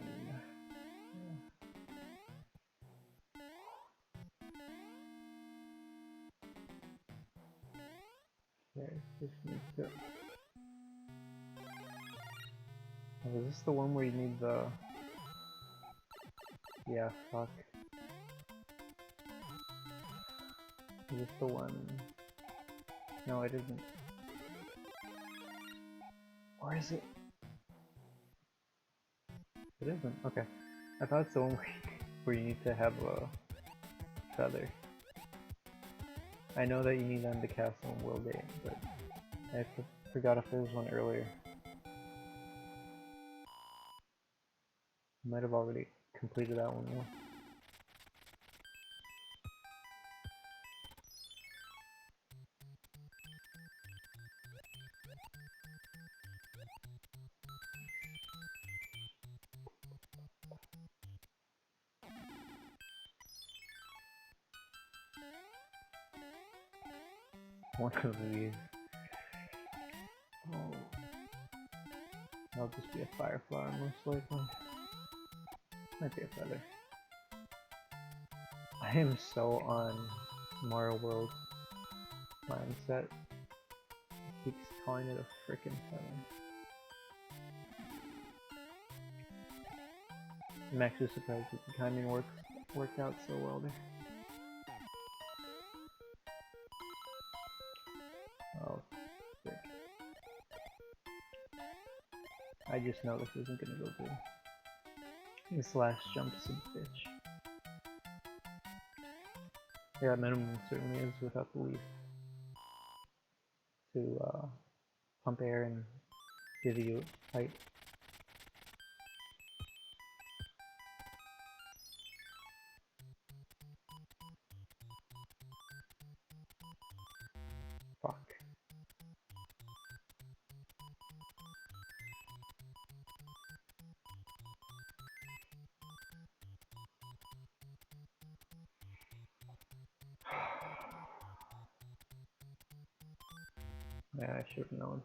Okay, this needs to. Oh, is this the one where you need the? Yeah, fuck. Is this the one? No, it isn't. Or is it? It isn't. Okay. I thought it's the one where you need to have a feather. I know that you need them to castle in World 8, but I forgot if there was one earlier. Might have already completed that one though. One of these. Oh. That'll just be a fire flower most likely. Might be a feather. I am so on Mario World mindset. He keeps calling it a frickin' feather. I'm actually surprised that the timing worked out so well there. Oh, frick. I just know this isn't gonna go good. This last jump is a bitch. Yeah, minimum certainly is without the leaf. To pump air and give you height. Fuck. Yeah, I should have known.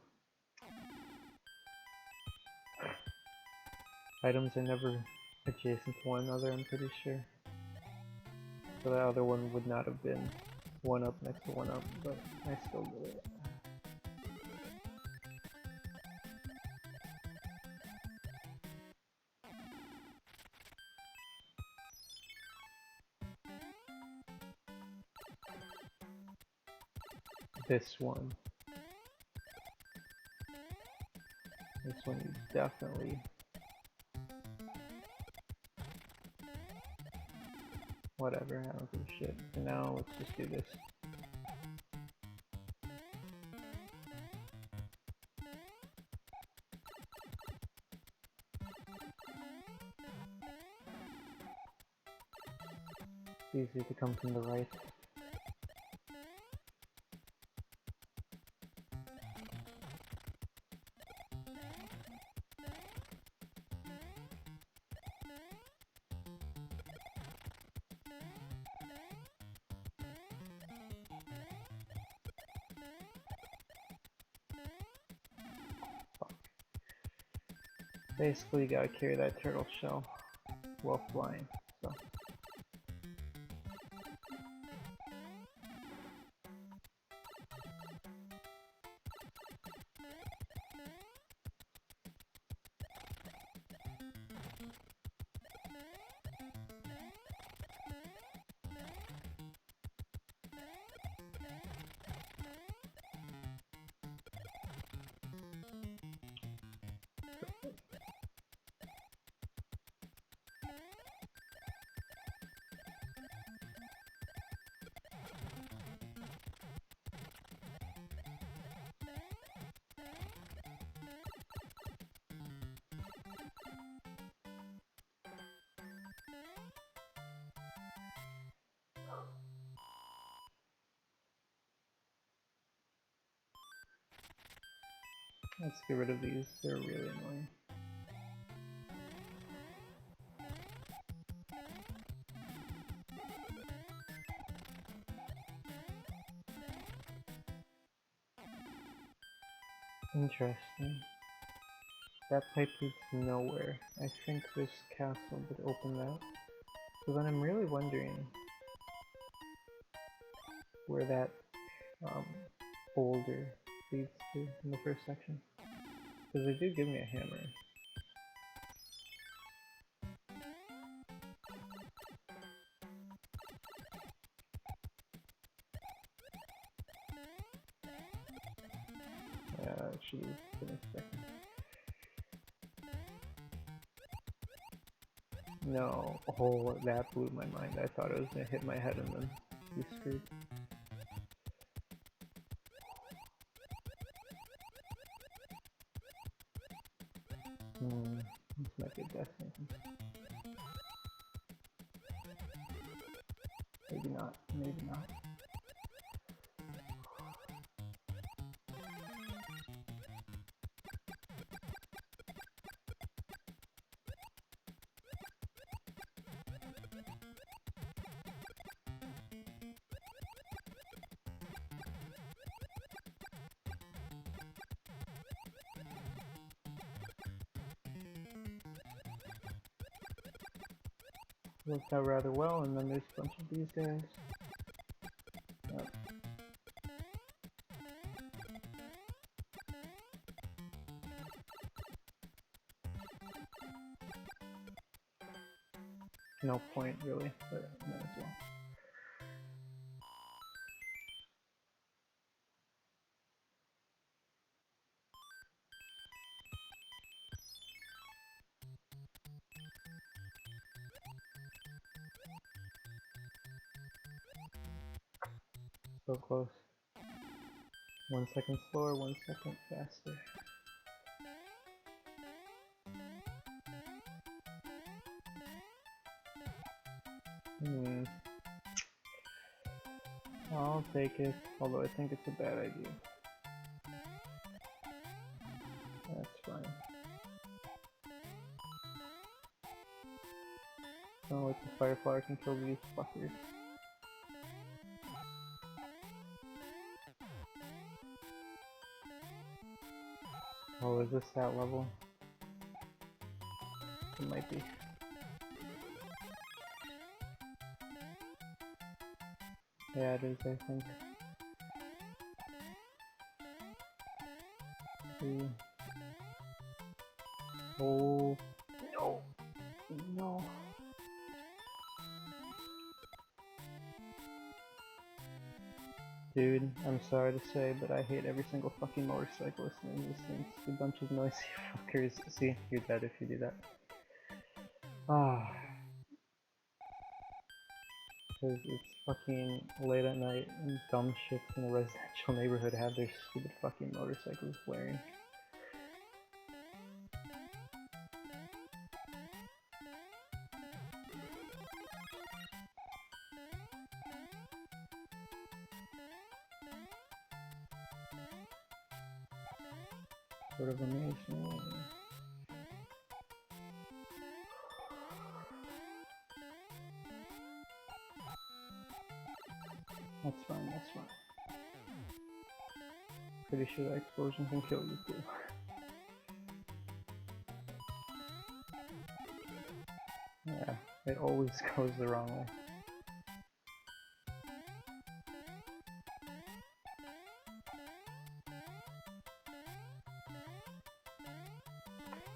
Items are never adjacent to one another, I'm pretty sure. So that other one would not have been one up next to one up, but I still did it. This one you definitely. Whatever, I don't give a shit. For now, let's just do this. It's easier to come from the right. Basically, you gotta carry that turtle shell while flying. So. Let's get rid of these, they're really annoying. Interesting. That pipe leads nowhere. I think this castle would open that. So then I'm really wondering where that boulder leads to in the first section. Because they do give me a hammer. Yeah, it should have been a second. No, oh, that blew my mind. I thought it was gonna hit my head and then be screwed. This might be a death sentence. Maybe not, maybe not. Worked out rather well, and then there's a bunch of these guys. Yep. No point really, but might as well. So close. 1 second slower, 1 second faster. I'll take it, although I think it's a bad idea. That's fine. Oh, like the fire flower can kill these fuckers. Oh, is this that level? It might be. Yeah, it is, I think. Oh, no! No! Dude, I'm sorry to say, but I hate every single fucking motorcyclist in existence. A bunch of noisy fuckers. See, you're dead if you do that. Ah. Because it's fucking late at night and dumb shits in a residential neighborhood have their stupid fucking motorcycles blaring. Sort of amazing. That's fine, that's fine. Pretty sure that explosion can kill you too. Yeah, it always goes the wrong way.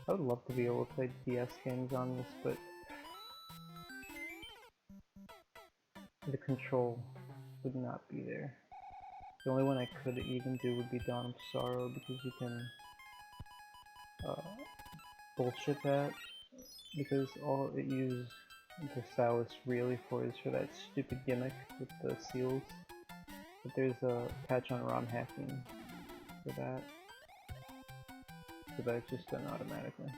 I would love to be able to play DS games on this, but the control would not be there. The only one I could even do would be Dawn of Sorrow, because you can bullshit that, because all it uses the stylus really for is for that stupid gimmick with the seals. But there's a patch on ROM hacking for that, so that it's just done automatically.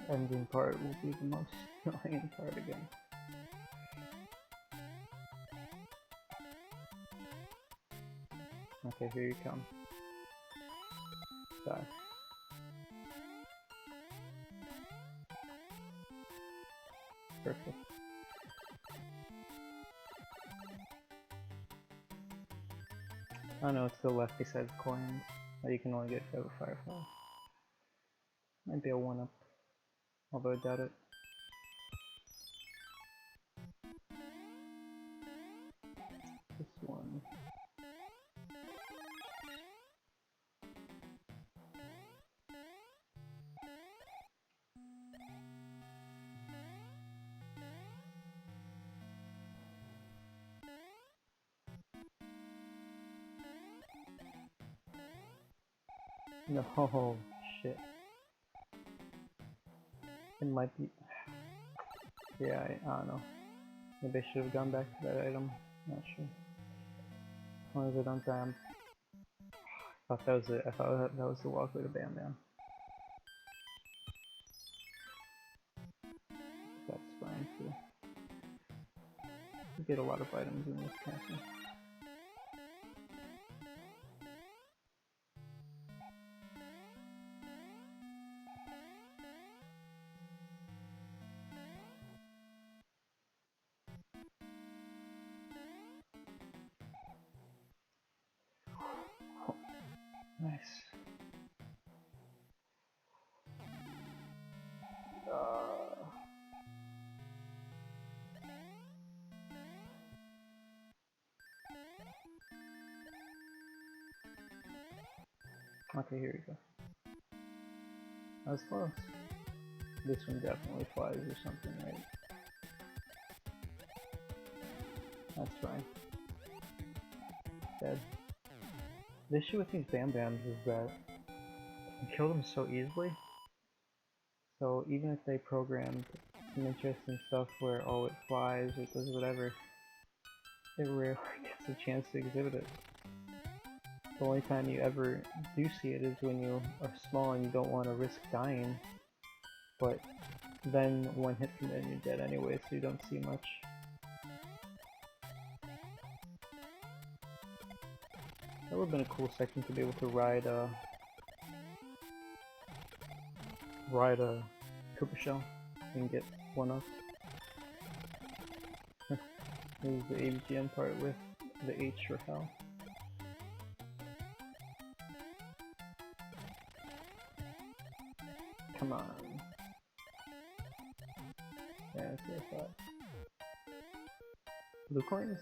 Ending part will be the most annoying part again. Okay, here you come. Die. Perfect. Oh no, it's the lefty side of coins that you can only get out of Firefly. Might be a 1-up. Although I doubt it. This one. No, shit. It might be. Yeah, I don't know. Maybe I should have gone back to that item. Not sure. As long as I don't die, I thought that was it. I thought that was the walkway to Bam Bam. That's fine too. You get a lot of items in this castle. Nice. Okay, here we go. That was close. This one definitely flies or something, right? That's fine. Dead. The issue with these Bam Bams is that you kill them so easily. So even if they programmed some interesting stuff where, oh, it flies or it does whatever, it rarely gets a chance to exhibit it. The only time you ever do see it is when you are small and you don't want to risk dying, but then one hit from it and you're dead anyway, so you don't see much. That would have been a cool section to be able to ride a Koopa Shell and get one up. This is the AVGN part with the H for hell. Come on. Yeah, that's what I thought. Blue coins?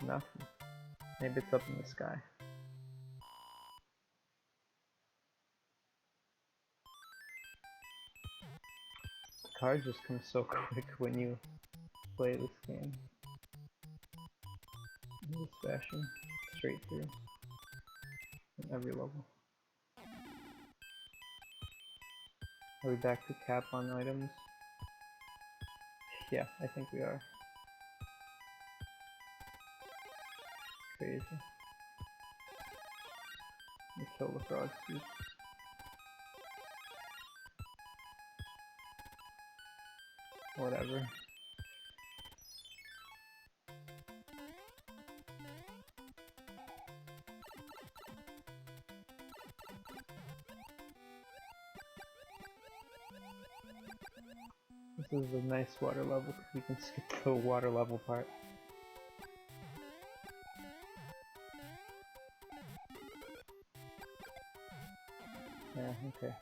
Nothing. Maybe it's up in the sky. The cards just come so quick when you play this game. In this fashion. Straight through. In every level. Are we back to cap on items? Yeah, I think we are. Crazy. Let me kill the frog suits. Whatever. This is a nice water level because we can skip the water level part. Yeah, okay.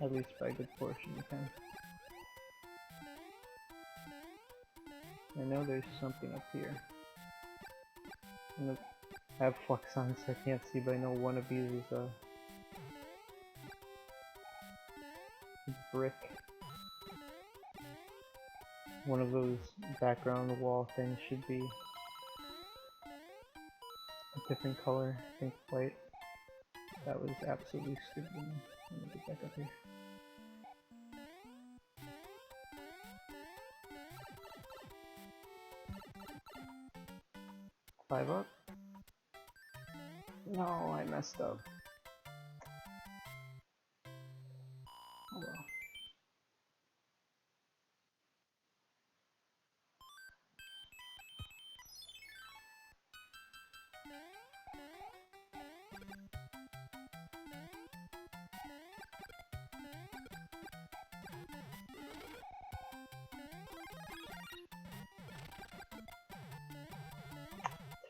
At least by a good portion you can. I know there's something up here. I have flux on so I can't see, but I know one of these is a brick. One of those background wall things should be a different color, I think white. That was absolutely stupid. Let me get back up here. Five up? No, I messed up. Oh well.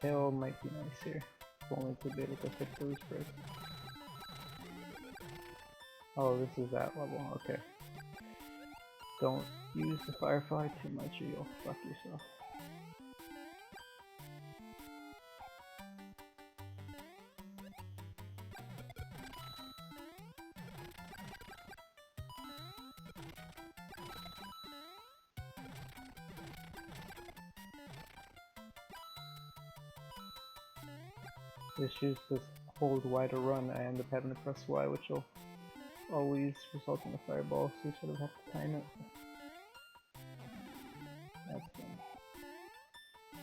Tail might be nice here, if only to be able to hit those bricks. Oh, this is that level, okay. Don't use the Firefly too much or you'll fuck yourself. This use this hold Y to run, I end up having to press Y, which will always result in a fireball, so you sort of have to time it. That's fine.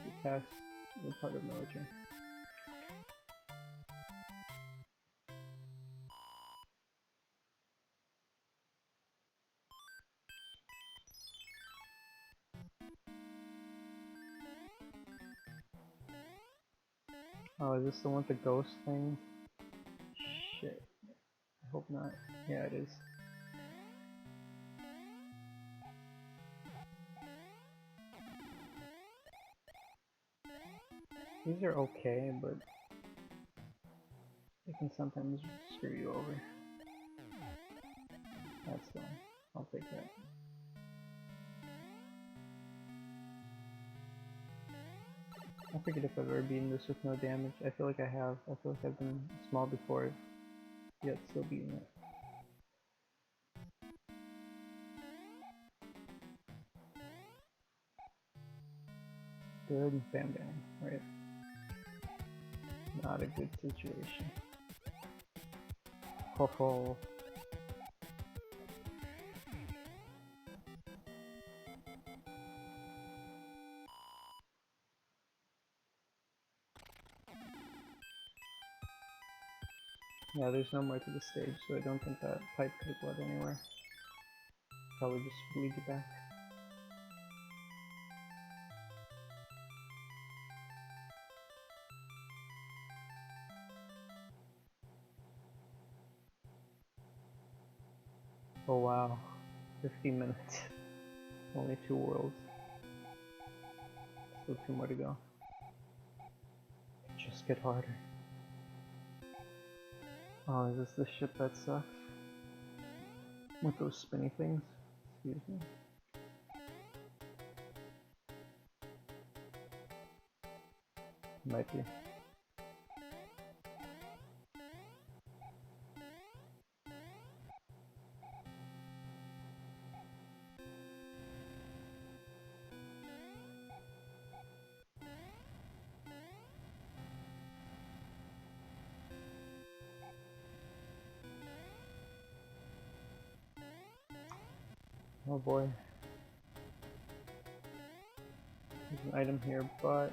You pass the part of military. Oh, is this the one with the ghost thing? Shit. I hope not. Yeah, it is. These are okay, but they can sometimes screw you over. That's fine. I'll take that. I forget if I've ever beaten this with no damage. I feel like I have. I feel like I've been small before, yet still beating it. Good, bam bam, right? Not a good situation. Ho ho. Yeah, there's no more to the stage, so I don't think that pipe could have led anywhere. Probably just lead you back. Oh wow, 50 minutes. Only 2 worlds. Still 2 more to go. Just get harder. Oh, is this the ship that sucks? With those spinny things? Excuse me. Might be. Oh boy. There's an item here, but...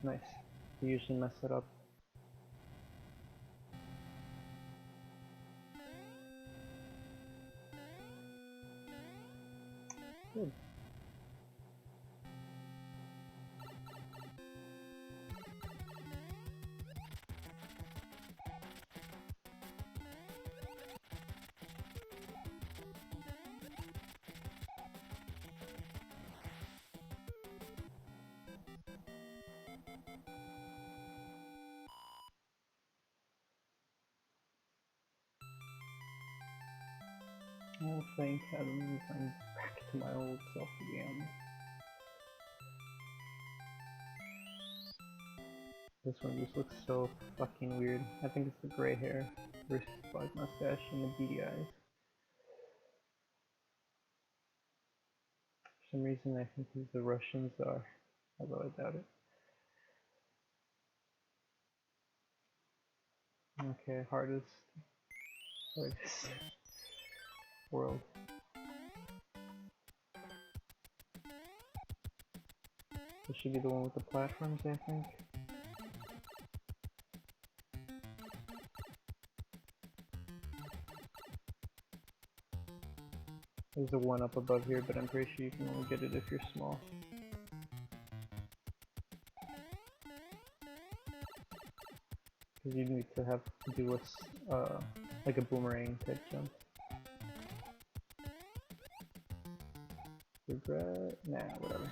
nice. You usually mess it up. Good. Oh, thank heavens, I'm back to my old self again. This one just looks so fucking weird. I think it's the gray hair versus black mustache and the beady eyes. For some reason I think these the Russians are, although I doubt it. Okay, hardest world. This should be the one with the platforms, I think. There's a one up above here, but I'm pretty sure you can only get it if you're small. Because you need to have to do a, like a boomerang type jump. Regret? Nah, whatever.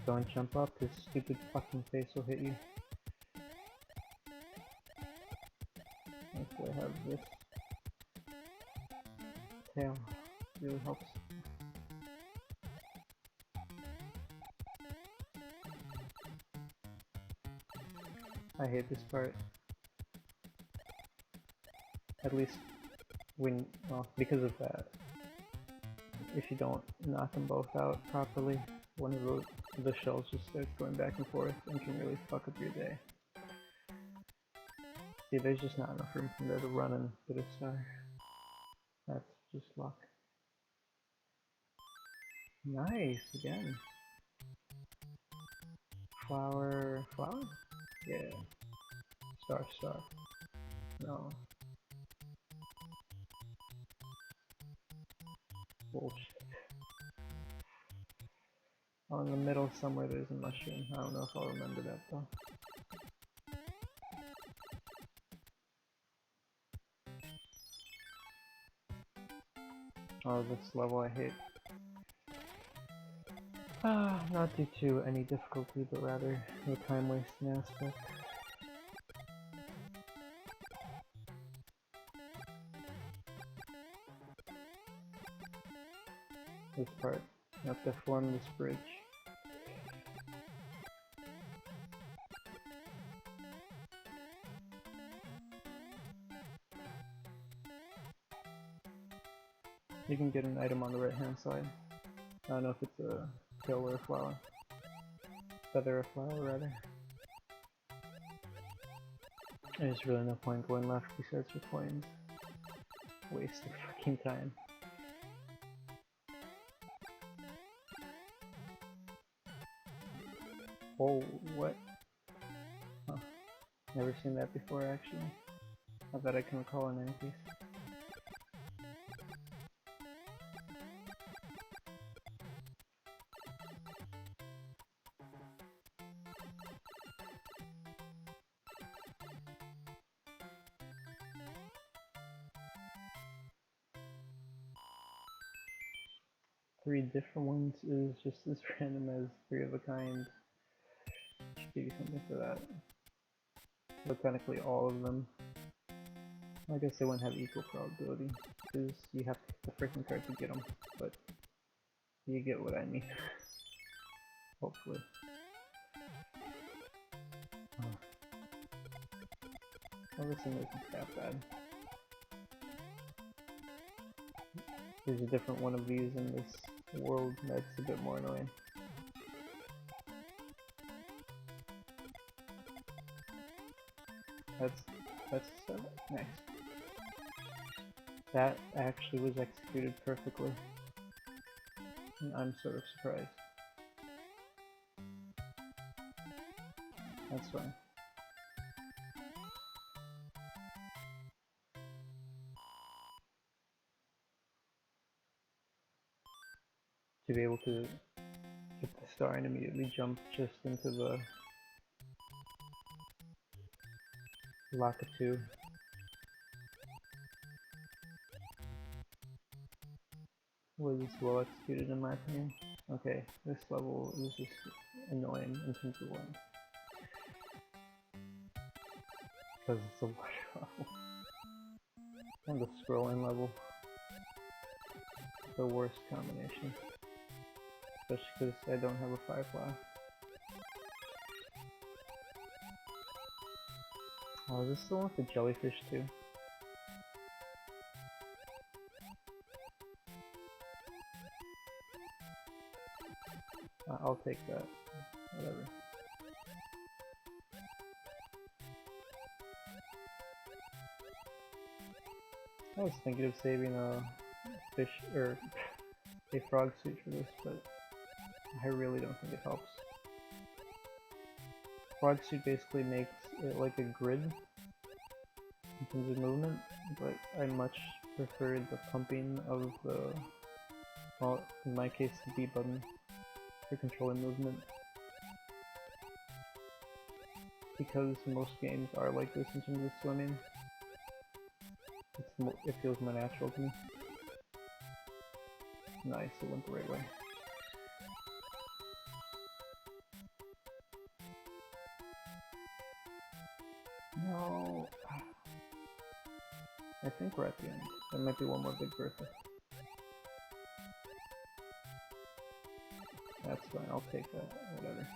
Don't jump up, his stupid fucking face will hit you. Actually, I have this tail. Really helps. I hate this part. At least when, well, because of that. If you don't knock them both out properly, one of the shells just starts going back and forth and can really fuck up your day. See, there's just not enough room from there to run and get a star. That's just luck. Nice, again. Flower, flower? Yeah. Star, star. No. Bullshit. Oh, in the middle somewhere there's a mushroom. I don't know if I'll remember that though. Oh, this level I hate. Not due to any difficulty, but rather the time wasting aspect. This part. You have to form this bridge. You can get an item on the right hand side. I don't know if it's a tail or a flower. Feather or flower, rather. There's really no point going left besides for coins. Waste of fucking time. Oh, what? Huh. Never seen that before, actually. Not that I can recall in any case. Three different ones is just as random as three of a kind. Should give you something for that. But technically all of them. I guess they wouldn't have equal probability, because you have to hit the freaking card to get them, but you get what I mean. Hopefully. Well, this thing isn't that bad. There's a different one of these in this world that's a bit more annoying. That's nice. That actually was executed perfectly. And I'm sort of surprised. That's fine. To be able to hit the star and immediately jump just into the Lakitu. Was well executed in my opinion. Okay, this level is just annoying in terms of one. Because it's a water level. And the scrolling level. The worst combination. Especially because I don't have a Firefly. Oh, is this the one with the jellyfish too? I'll take that. Whatever. I was thinking of saving a fish or a frog suit for this, but I really don't think it helps. Frog suit basically makes it like a grid in terms of movement, but I much prefer the pumping of the, well, in my case, the B button for controlling movement. Because most games are like this in terms of swimming. It feels more natural to me. Nice, it went the right way. No. I think we're at the end. There might be one more Big Bertha. That's fine, I'll take that. Whatever.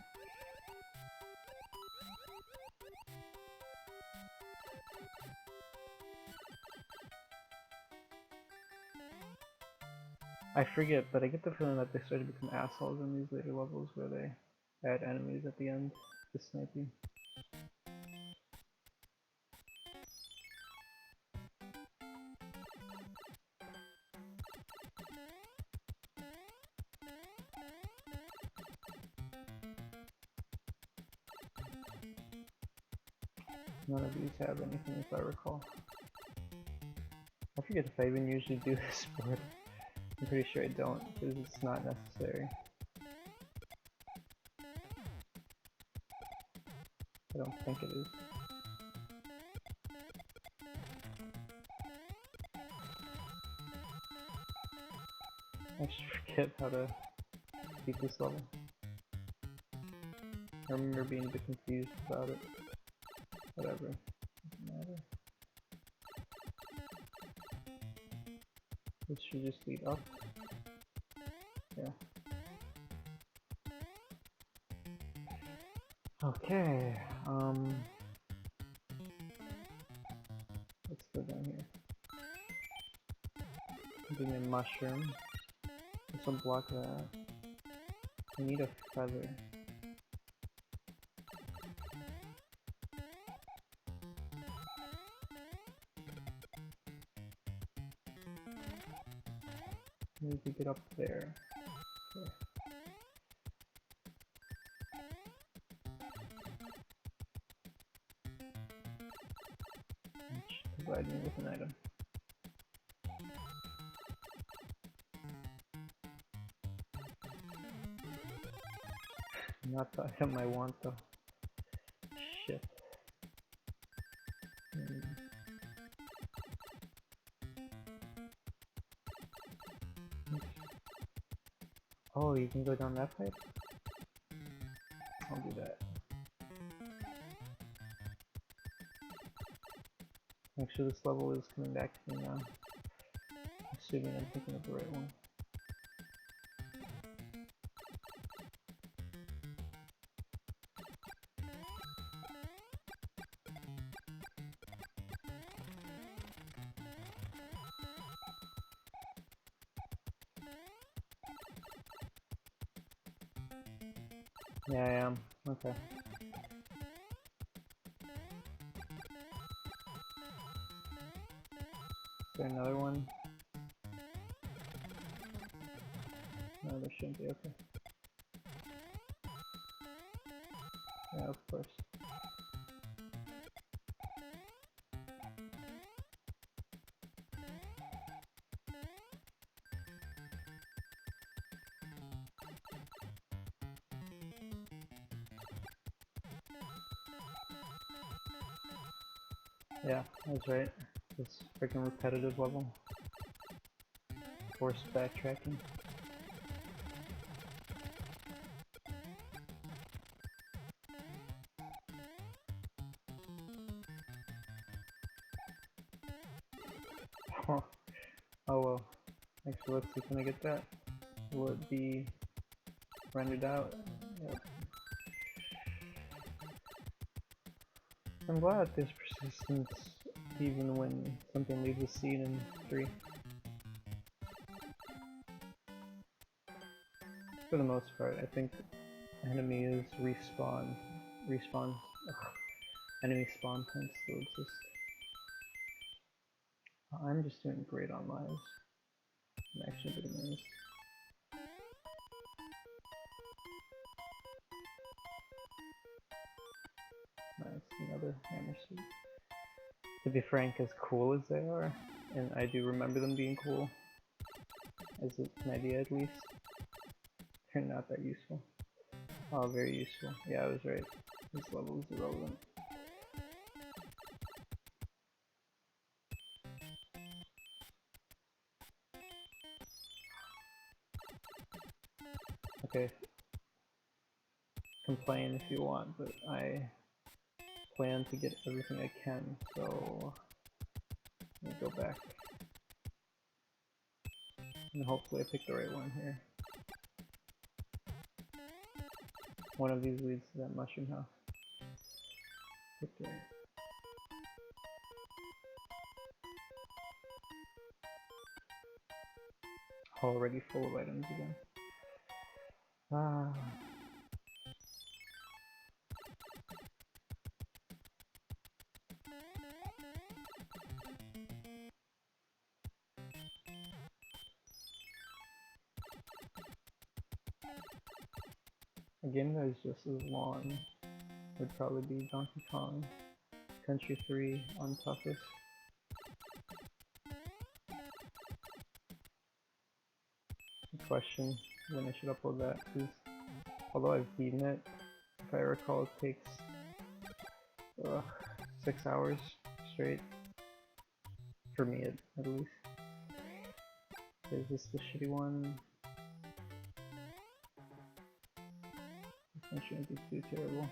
I forget, but I get the feeling that they start to become assholes in these later levels where they add enemies at the end to snipe you. None of these have anything if I recall. I forget if I even usually do this board. I'm pretty sure I don't, because it's not necessary. I don't think it is. I just forget how to beat this level. I remember being a bit confused about it. Whatever. Doesn't matter. This should just lead up. Yeah. Okay, let's go down here. Give me a mushroom. Let's unblock that. I need a feather. I need to get up there. Okay. provide me with an item. Not the item I want though. Shit. Oh, you can go down that pipe? I'll do that. Actually, this level is coming back to me now. Assuming I'm thinking of the right one. Yeah, I am. Okay. Is there another one? No, there shouldn't be. Okay. Yeah, of course. Yeah, that's right. This freaking repetitive level. Forced backtracking. Oh well. Actually, let's see, can I get that? Will it be rendered out? Yep. I'm glad there's persistence even when something leaves a seed in 3. For the most part, I think enemies enemy spawn points still exist. I'm just doing great on lives. I'm actually a bit amazed. Nice, another hammer suit. To be frank, as cool as they are, and I do remember them being cool, as an idea at least, they're not that useful. Oh, very useful. Yeah, I was right. This level is irrelevant. Okay. Complain if you want, but I plan to get everything I can, so let me go back. And hopefully I pick the right one here. One of these leads to that mushroom house. Picked it. Already full of items again. Ah. A game that is just as long would probably be Donkey Kong Country 3 on toughest. The question when I should upload that is, although I've beaten it, if I recall, it takes 6 hours straight. For me, at least. Is this the shitty one? This one shouldn't be too terrible.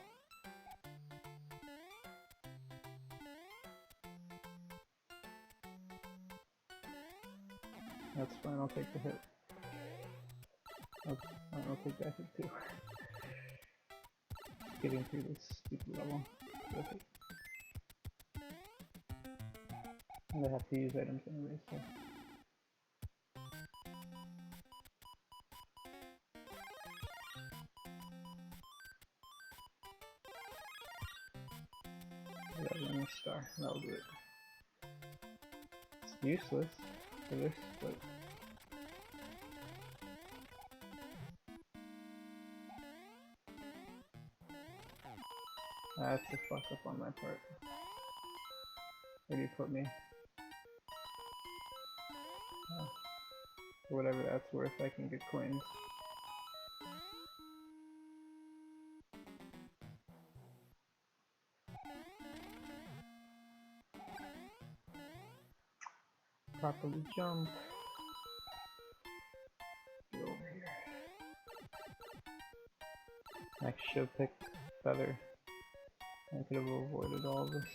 That's fine, I'll take the hit. I'll take that hit too. Getting through this stupid level. Perfect. And I have to use items anyway, so. Yeah, run the star, that'll do it. It's useless for this, but. That's a fuck up on my part. Where do you put me? For whatever that's worth, I can get coins. Properly jump. Get over here. I should have picked feather. I could have avoided all this.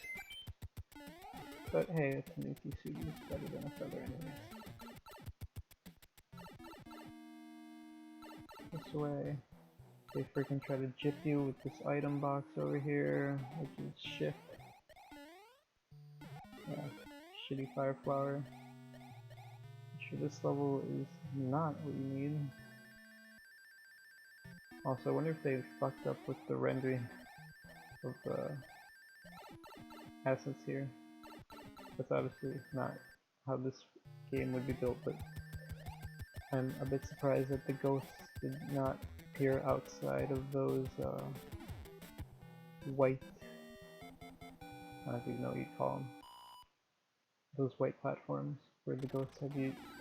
But hey, it's an Uki-Sugi, it's better than a feather anyways. This way. They freaking try to jip you with this item box over here, which is shift. Yeah, shitty fire flower. I'm sure this level is not what you need. Also, I wonder if they fucked up with the rendering of the assets here. That's obviously not how this game would be built, but I'm a bit surprised that the ghosts did not appear outside of those white, I don't even know what you'd call them, those white platforms where the ghosts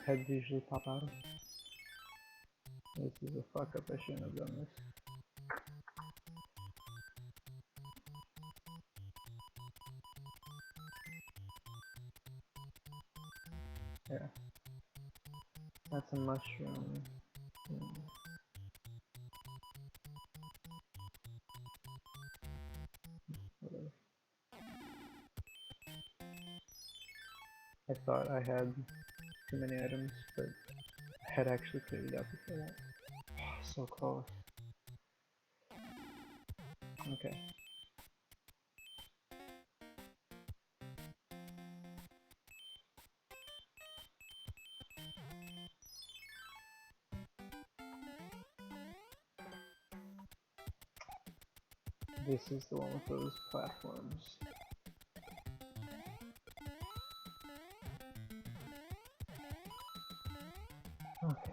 heads usually pop out of. This is a fuck up, I shouldn't have done this. Yeah. That's a mushroom. Whatever. I thought I had too many items, but I had actually cleared it out before that. Oh, so close. Okay. This is the one with those platforms. Okay.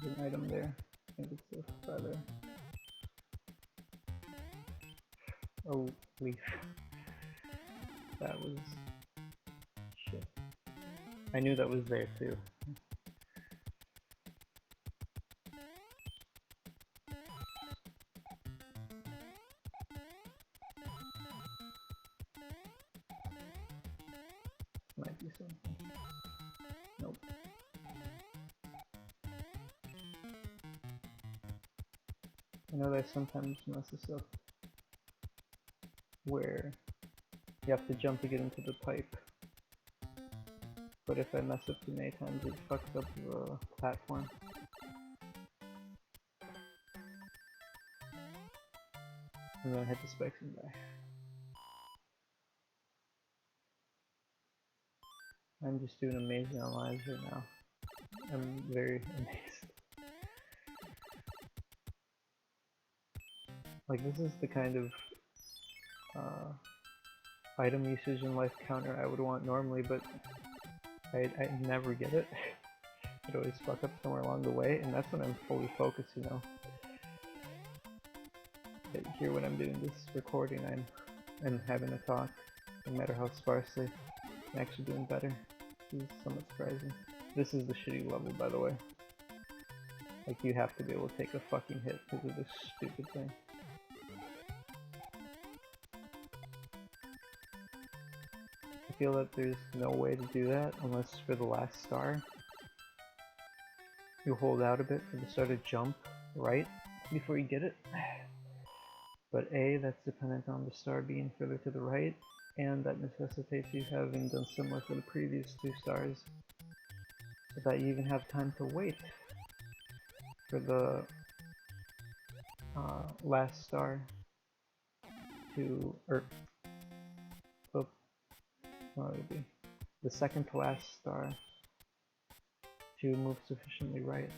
There's an item there. I think it's a feather. Oh, leaf. That was... shit. I knew that was there too. Might be something. Nope. I know that sometimes mess this up where you have to jump to get into the pipe. But if I mess up too many times, it fucks up the platform. And then I hit the spikes and die. I'm just doing amazing on lives right now. I'm very amazed. Like, this is the kind of item usage and life counter I would want normally, but I never get it. I'd always fuck up somewhere along the way, and that's when I'm fully focused, you know. But here when I'm doing this recording, I'm having a talk, no matter how sparsely, I'm actually doing better. This is somewhat surprising. This is the shitty level, by the way. Like, you have to be able to take a fucking hit because of this stupid thing. I feel that there's no way to do that unless for the last star you hold out a bit for the star to jump right before you get it. But A, that's dependent on the star being further to the right, and that necessitates you having done similar for the previous two stars, so that you even have time to wait for the last star to, or what would it be? The second to last star you move sufficiently right.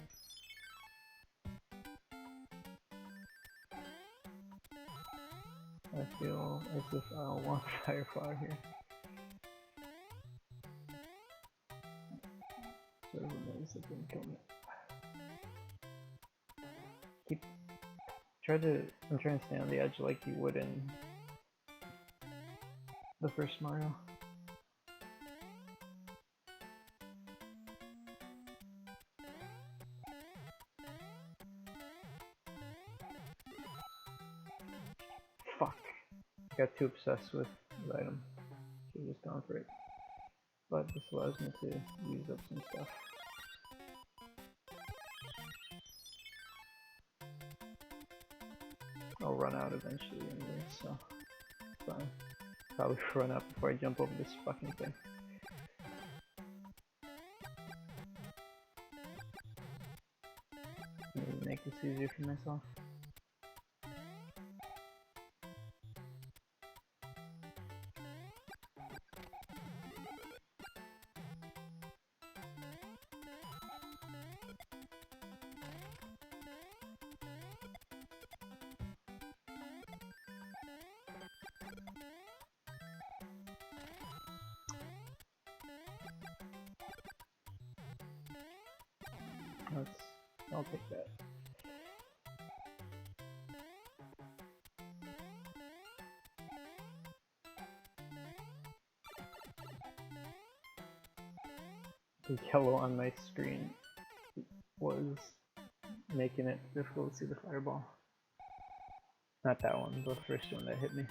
I feel as if I'll want Fire Flower here. Sort of annoys that didn't kill me. I'm trying to stay on the edge like you would in the first Mario. Fuck. Got too obsessed with the item. Should've just gone for it. But this allows me to use up some stuff. I'll run out eventually anyway, so it's fine. Probably run out before I jump over this fucking thing. Maybe make this easier for myself. I'll take that. The yellow on my screen was making it difficult to see the fireball. Not that one, the first one that hit me.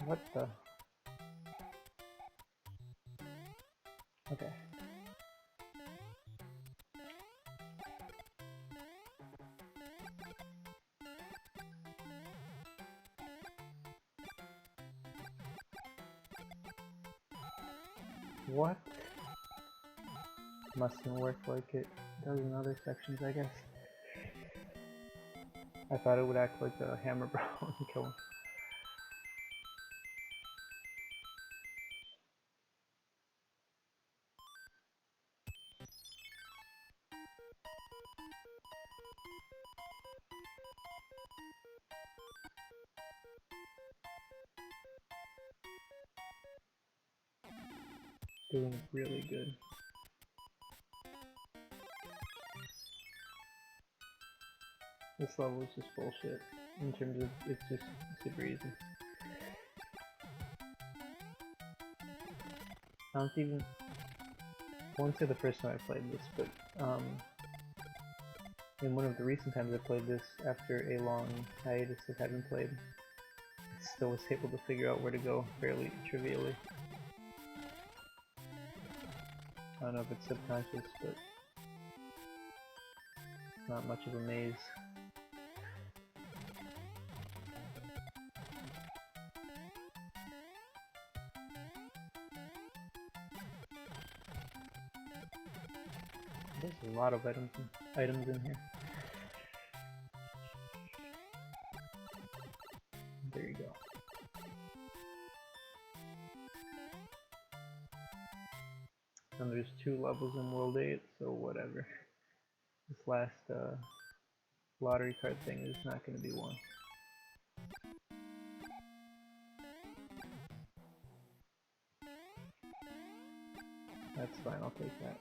What the? Okay. What? Mustn't work like it does in other sections, I guess. I thought it would act like a hammer bro and kill him. Doing really good. This level is just bullshit in terms of it's just super easy. I won't say the first time I played this, but in one of the recent times I played this after a long hiatus of having played, I still was able to figure out where to go fairly trivially. I don't know if it's subconscious, but it's not much of a maze. There's a lot of items in here. There you go. And there's 2 levels in World 8, so whatever. This last lottery card thing is not going to be one. That's fine, I'll take that.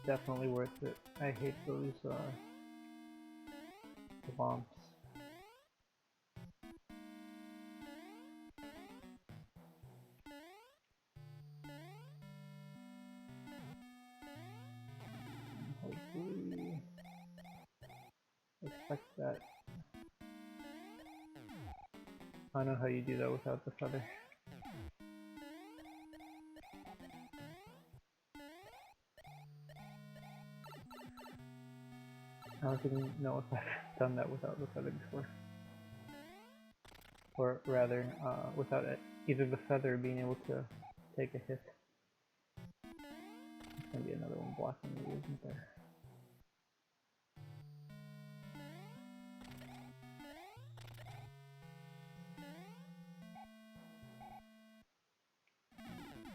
Definitely worth it. I hate those bombs. Hopefully Like that. I don't know how you do that without the feather. I don't even know if I've done that without the feather before. Or rather, without it, either the feather or being able to take a hit. There's gonna be another one blocking me, isn't there?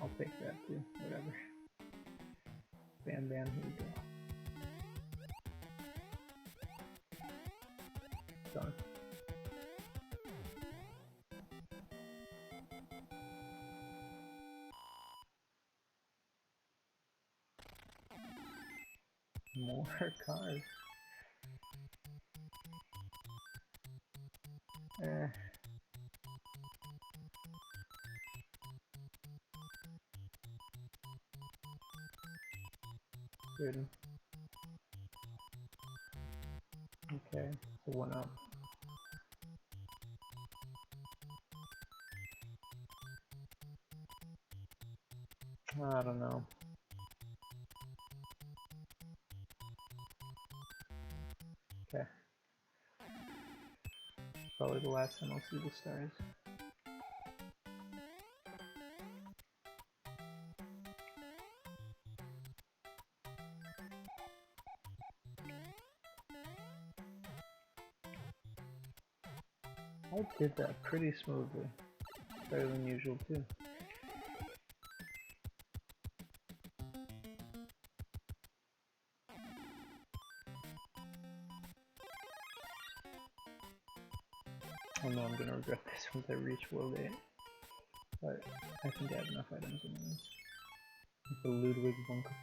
I'll take that too, whatever. Bam bam, here we go. Done. More cars. Good. Okay, so one up. I don't know. Okay. Probably the last time I'll see the stars. I did that pretty smoothly. Better than usual too. I know I'm gonna regret this once I reach World 8. But I think I have enough items in this. It's the Ludwig Bunker.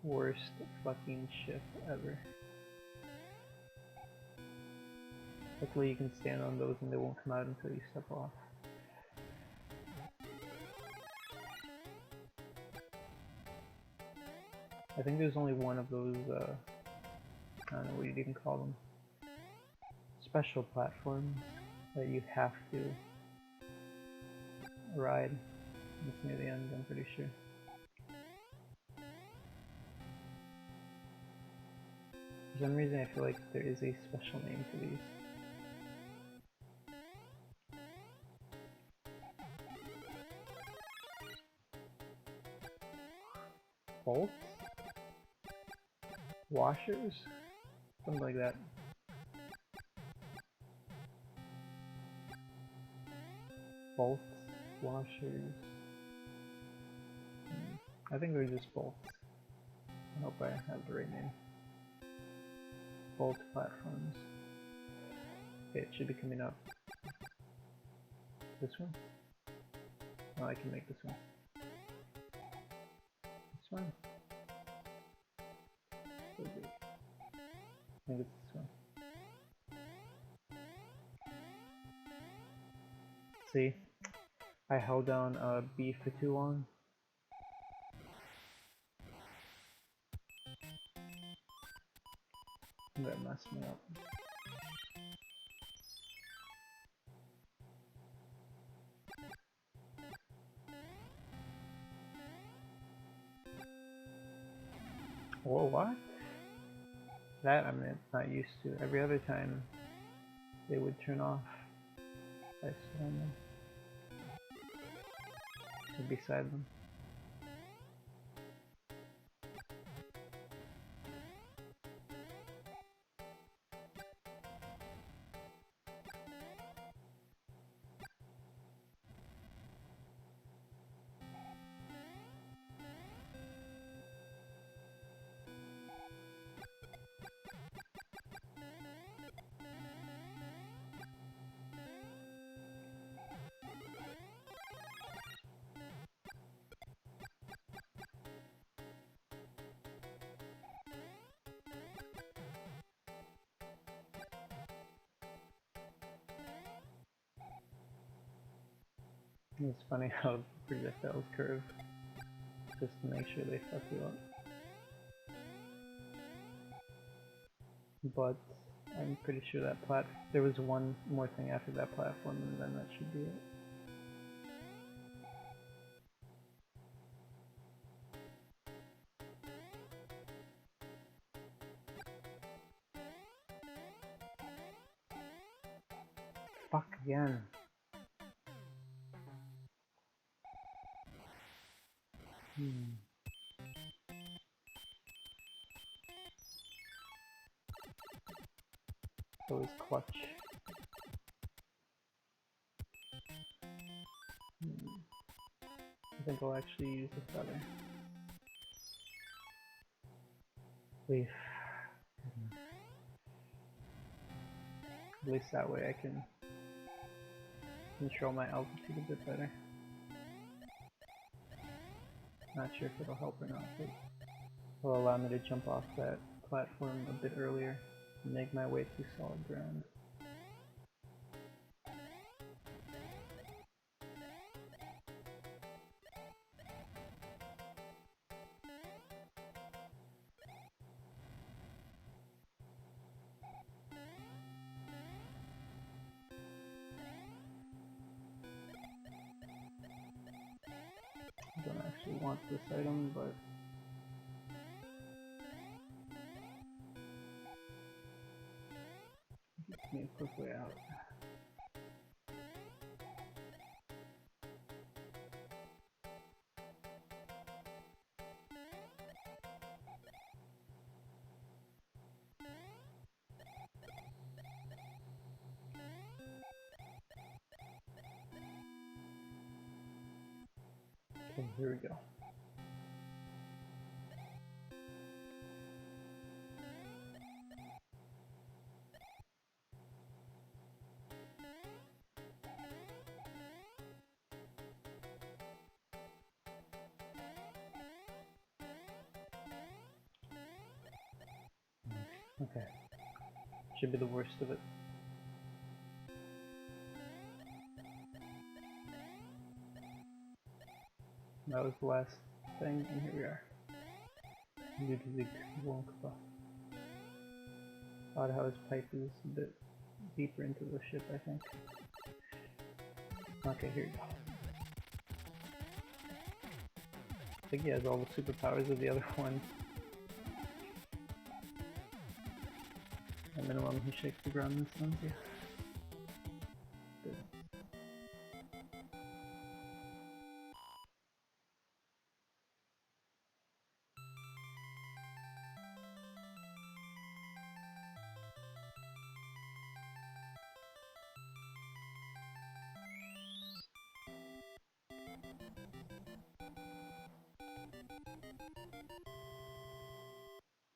Worst fucking ship ever. Luckily you can stand on those and they won't come out until you step off. I think there's only one of those, I don't know what you'd even call them, special platforms that you have to ride. It's near the end, I'm pretty sure. For some reason I feel like there is a special name for these. Bolts? Washers? Something like that. Bolts? Washers? I think they're just bolts. I hope I have the right name. Bolt platforms. Okay, it should be coming up. This one? Oh, I can make this one. This one? So good. I think it's this one. See? I held down B for too long. That messed me up. Whoa, what? That I'm not used to. Every other time they would turn off. I stand them. Beside them. It's funny how projectiles curve, just to make sure they fuck you up. But I'm pretty sure that there was one more thing after that platform, and then that should be it. Fuck again. Always clutch. I think I'll actually use the feather. Leaf. At least that way I can control my altitude a bit better. Not sure if it'll help or not, but will allow me to jump off that platform a bit earlier and make my way through solid ground. I don't actually want this item, but it gets me a quick way out. Okay, here we go. Okay. Should be the worst of it. That was the last thing, and here we are. Ludwig Wonkba. Odd how his pipe is a bit deeper into the ship, I think. Okay, here we go. I think he has all the superpowers of the other one. At minimum, he shakes the ground and stuns you. Good.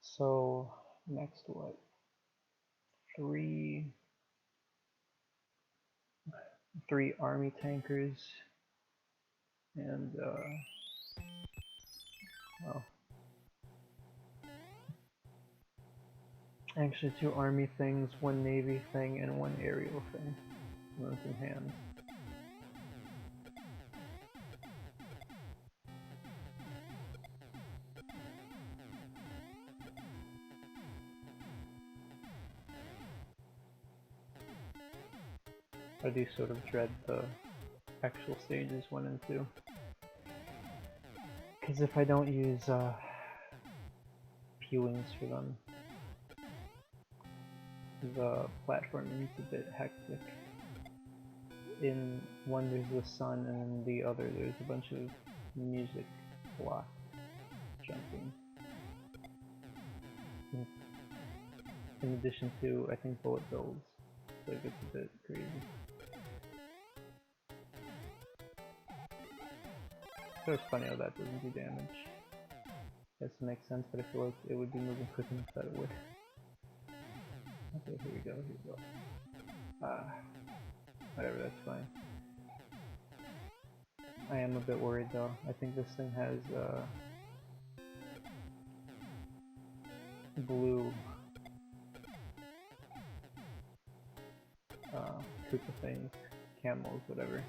So, next what? Three army tankers and oh, actually 2 army things, 1 navy thing, and 1 aerial thing. And then some hands. I do sort of dread the actual stages 1 and 2. Because if I don't use pewings for them, the platform is a bit hectic. In one there's the sun, and in the other there's a bunch of music block jumping. In addition to, I think, bullet bills, so it gets a bit crazy. So it's funny how that doesn't do damage. Guess it makes sense, but I feel like it would be moving quick enough that it would. Okay, here we go, here we go. Whatever, that's fine. I am a bit worried though. I think this thing has blue Koopa things, camels, whatever.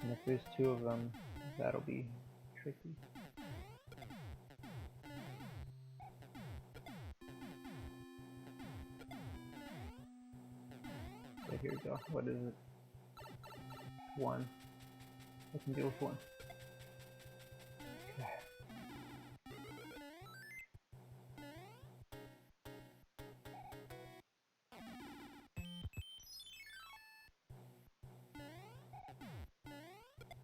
And if there's two of them, that'll be tricky. Okay, here we go. What is it? One. I can deal with one. Okay.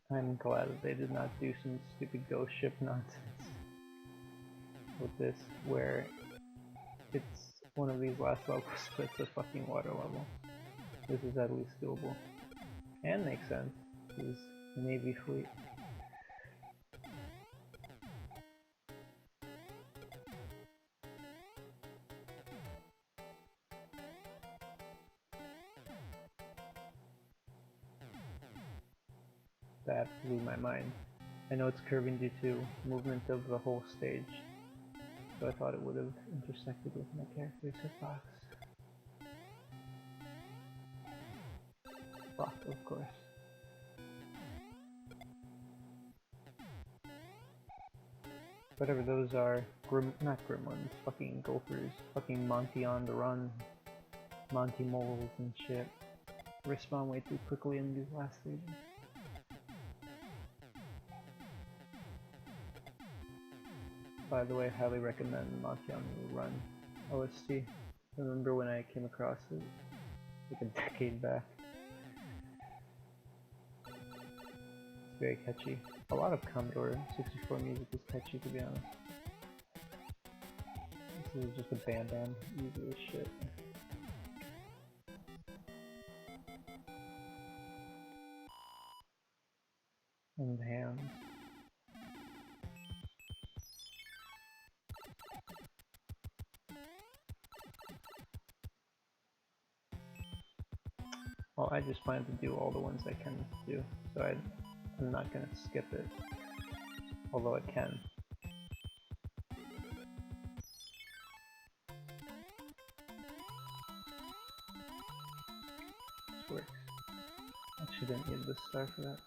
I'm glad that they did not do some stupid ghost ship nonsense with this, where it's one of these last levels, but it's a fucking water level. This is at least doable. And makes sense, because Navy fleet. That blew my mind. I know it's curving due to movement of the whole stage, so I thought it would have intersected with my character's hitbox. Fuck, of course. Whatever those are, not gremlins, fucking gophers, fucking Monty on the run, Monty moles and shit. Respawn way too quickly in these last stages. By the way, I highly recommend Monty on the Run OST. I remember when I came across it, like a decade back. It's very catchy. A lot of Commodore 64 music is catchy, to be honest. This is just a Bam Bam, easy as shit. And hands. Well, I just plan to do all the ones I can do, so I'm not gonna skip it, although I can. This works. Actually didn't need the star for that.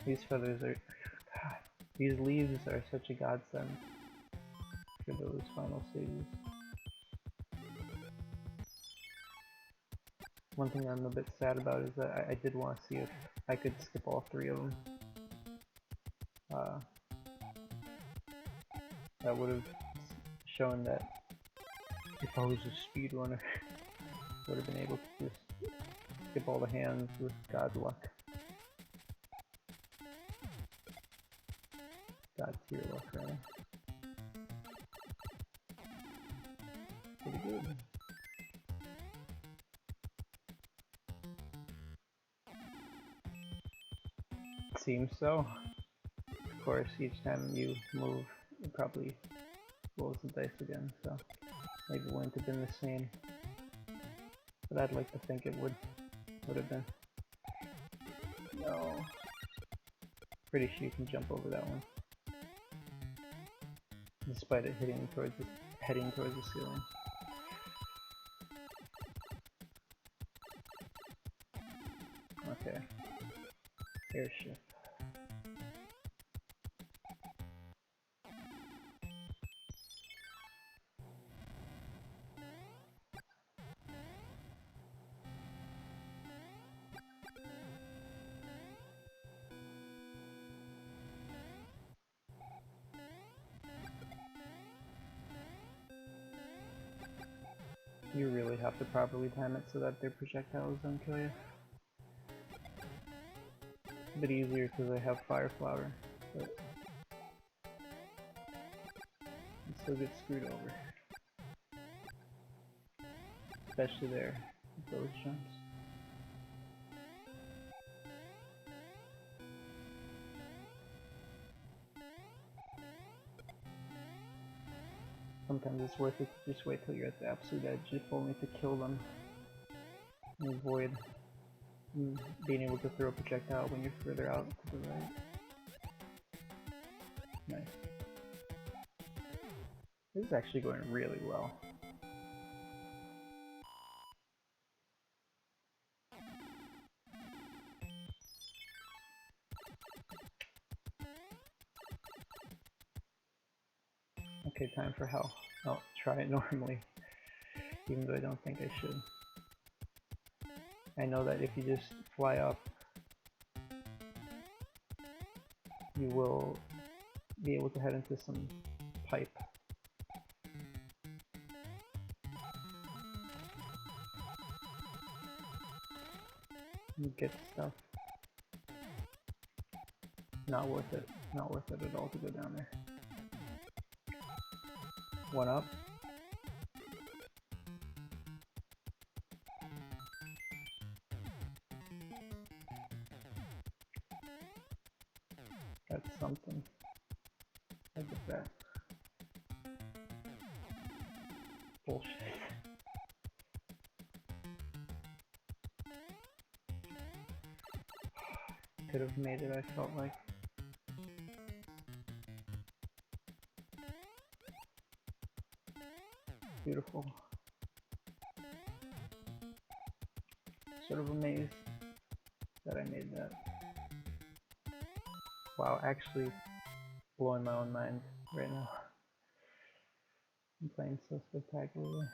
These feathers are... God, these leaves are such a godsend for those final stages. One thing I'm a bit sad about is that I did want to see if I could skip all three of them. That would have shown that if I was a speedrunner, would have been able to just skip all the hands with God luck. God tier luck, rather. Pretty good. Seems so. Of course, each time you move, it probably rolls the dice again, so maybe it wouldn't have been the same. But I'd like to think it would have been. No. Pretty sure you can jump over that one. Despite it heading towards the ceiling. Okay. Airship. You really have to properly time it so that their projectiles don't kill you. It's a bit easier because I have Fire Flower, but you still get screwed over. Especially there, with those jumps. Sometimes it's worth it to just wait till you're at the absolute edge, if only to kill them and avoid being able to throw a projectile when you're further out to the right. Nice. This is actually going really well. time for hell. I'll try it normally, even though I don't think I should. I know that if you just fly up, you will be able to head into some pipe. You get stuff. Not worth it. Not worth it at all to go down there. One up. That's something. I get that. Bullshit. Could have made it, I felt like. Beautiful. Sort of amazed that I made that. Wow, actually blowing my own mind right now. I'm playing so spectacularly.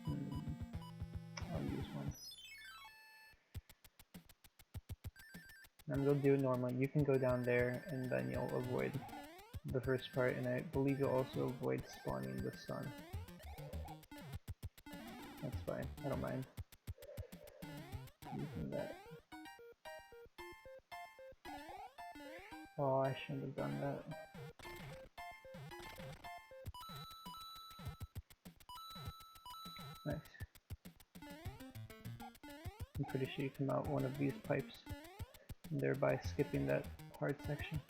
I'll use one. I'm gonna do it normally. You can go down there and then you'll avoid the first part, and I believe you'll also avoid spawning the sun. That's fine, I don't mind using that. Oh, I shouldn't have done that. Nice. I'm pretty sure you come out one of these pipes, and thereby skipping that hard section.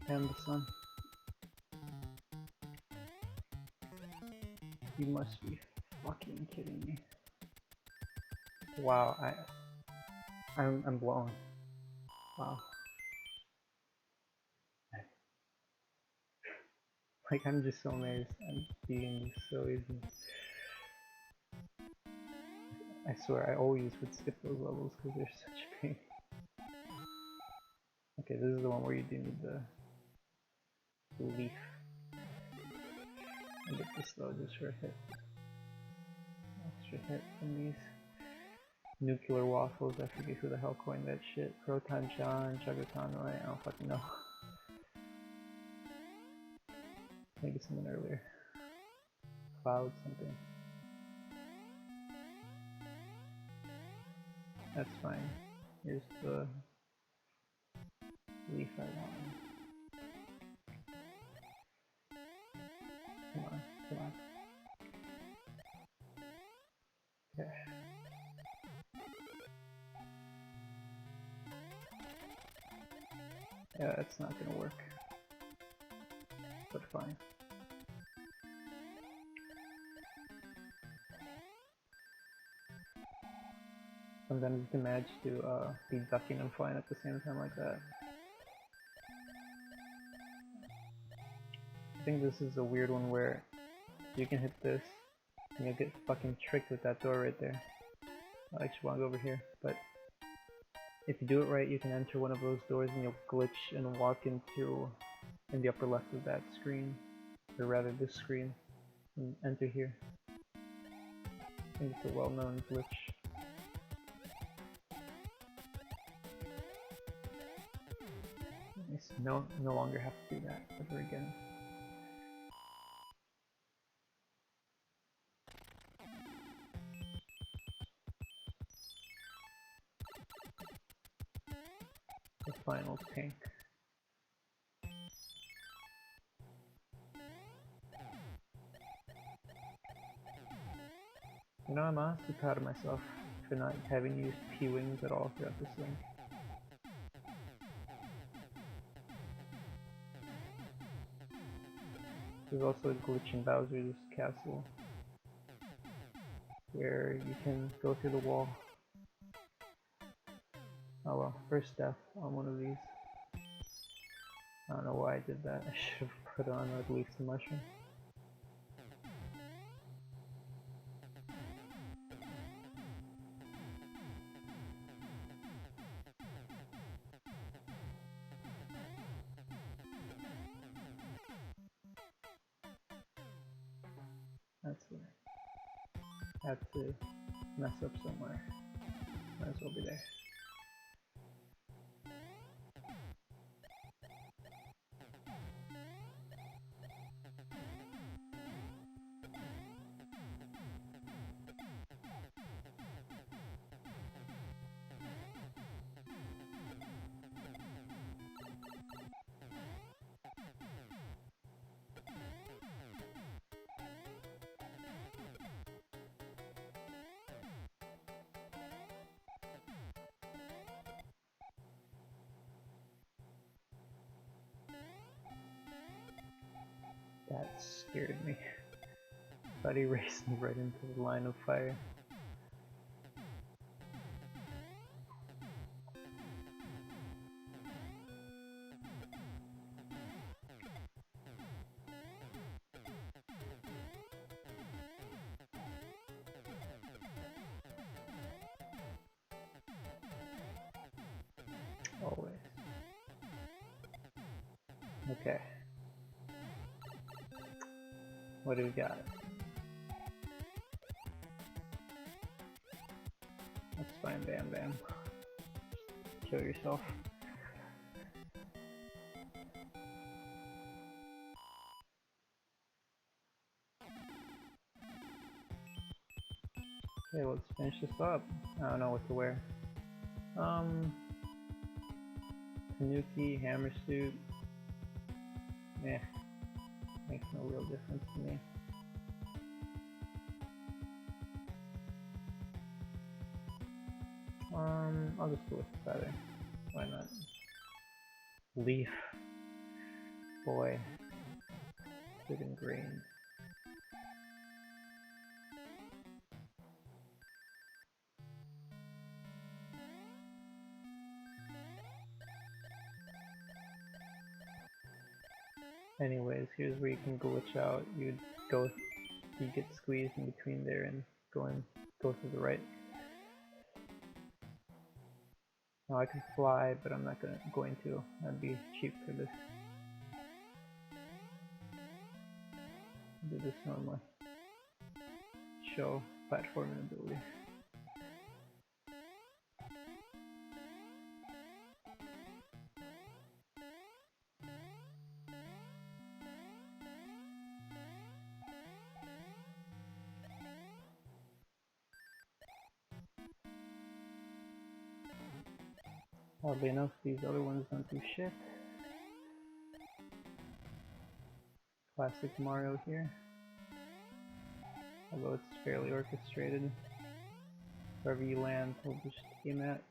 And the sun. You must be fucking kidding me. Wow, I'm blown. Wow. Like, I'm just so amazed. I'm beating this so easy. I swear, I always would skip those levels because they're such a pain. Okay, this is the one where you do need the leaf. I get this though, just for a hit. Extra hit from these. Nuclear waffles, I forget who the hell coined that shit. Proton John, Chugatanoi, I don't fucking know. Maybe someone earlier. Cloud something. That's fine. Here's the leaf I want. Come on, come on. Okay. Yeah, it's not gonna work. But fine. Sometimes you can manage to be ducking and flying at the same time like that. I think this is a weird one where you can hit this and you'll get fucking tricked with that door right there. I actually want to go over here, but if you do it right, you can enter one of those doors and you'll glitch and walk into in the upper left of that screen, or rather this screen, and enter here. I think it's a well-known glitch. No longer have to do that ever again. The final tank. You know, I'm honestly proud of myself for not having used P-Wings at all throughout this thing. There's also a glitch in Bowser's castle where you can go through the wall. Oh well, first death on one of these. I don't know why I did that. I should have put on at least a mushroom. That's what I had to mess up somewhere. Might as well be there. That scared me. Thought he raced me right into the line of fire. Always. Okay. What do we got? That's fine, Bam Bam. Kill yourself. Okay, let's finish this up. I don't know what to wear. Tanuki, hammer suit. Eh, makes no real difference to me. I'll just go with feather. Why not? Leaf. Boy. Good and green. Anyways, here's where you can glitch out. You get squeezed in between there and go to the right. Now I can fly, but I'm not going to. That'd be cheap for this. Do this normally. Show platforming ability. Oddly enough, these other ones don't do shit. Classic Mario here. Although it's fairly orchestrated. Wherever you land, we'll just aim at.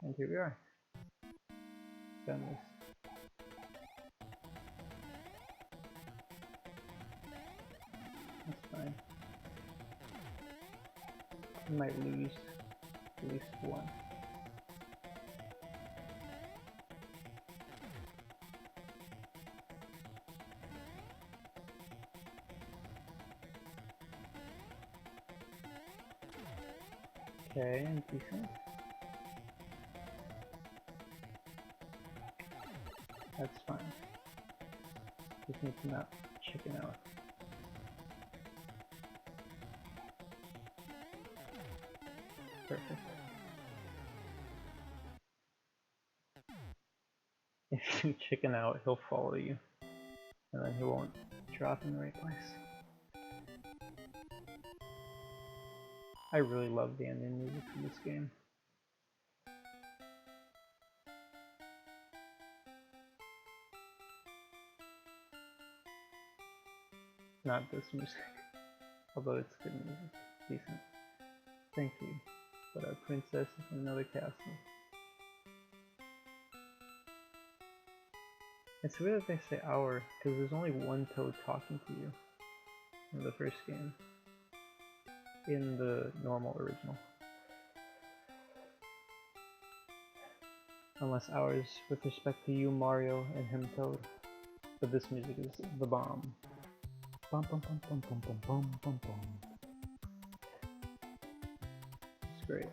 And here we are. Done this. That's fine. I might lose at least one. Okay, decent. That's fine. Just need to not chicken out. Perfect. If you chicken out, he'll follow you. And then he won't drop in the right place. I really love the ending music for this game. Not this music, although it's good music, decent. Thank you, but our princess is in another castle. It's weird that they say our, because there's only one Toad talking to you in the first game, in the normal original. Unless ours with respect to you, Mario, and him, Toad. But this music is the bomb. Bum bum bum bum bum bum bum bum bum. It's great.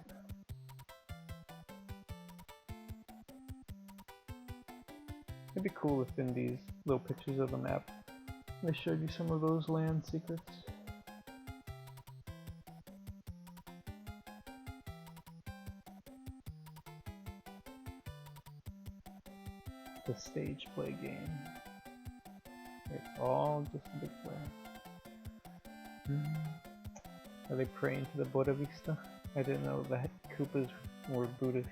It'd be cool if in these little pictures of the map they showed you some of those land secrets. The stage play game. It's all just a big play. Are they praying to the Buddha Vista? I didn't know that Koopas were Buddhist.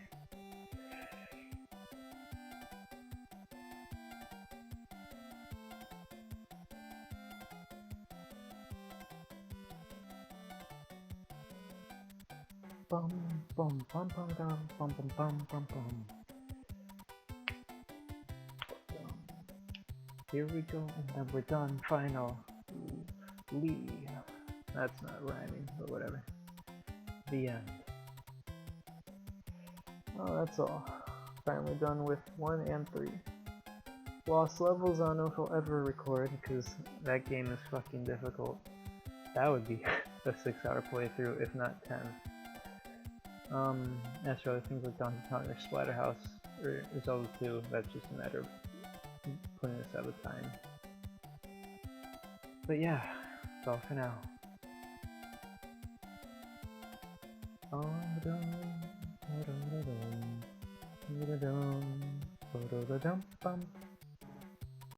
Bum bum bum bum bum bum bum bum bum bum. Here we go, and then we're done. Final. Lee. That's not rhyming, but whatever. The end. Oh, that's all. Finally done with 1 and 3. Lost levels, I don't know if I'll ever record, because that game is fucking difficult. That would be a 6-hour playthrough, if not 10. As for other things like Donkey Kong or Splatterhouse, or Zelda 2, that's just a matter of putting aside the time. But yeah, that's all for now. Dum dum dum dum dum dum dum dum dum.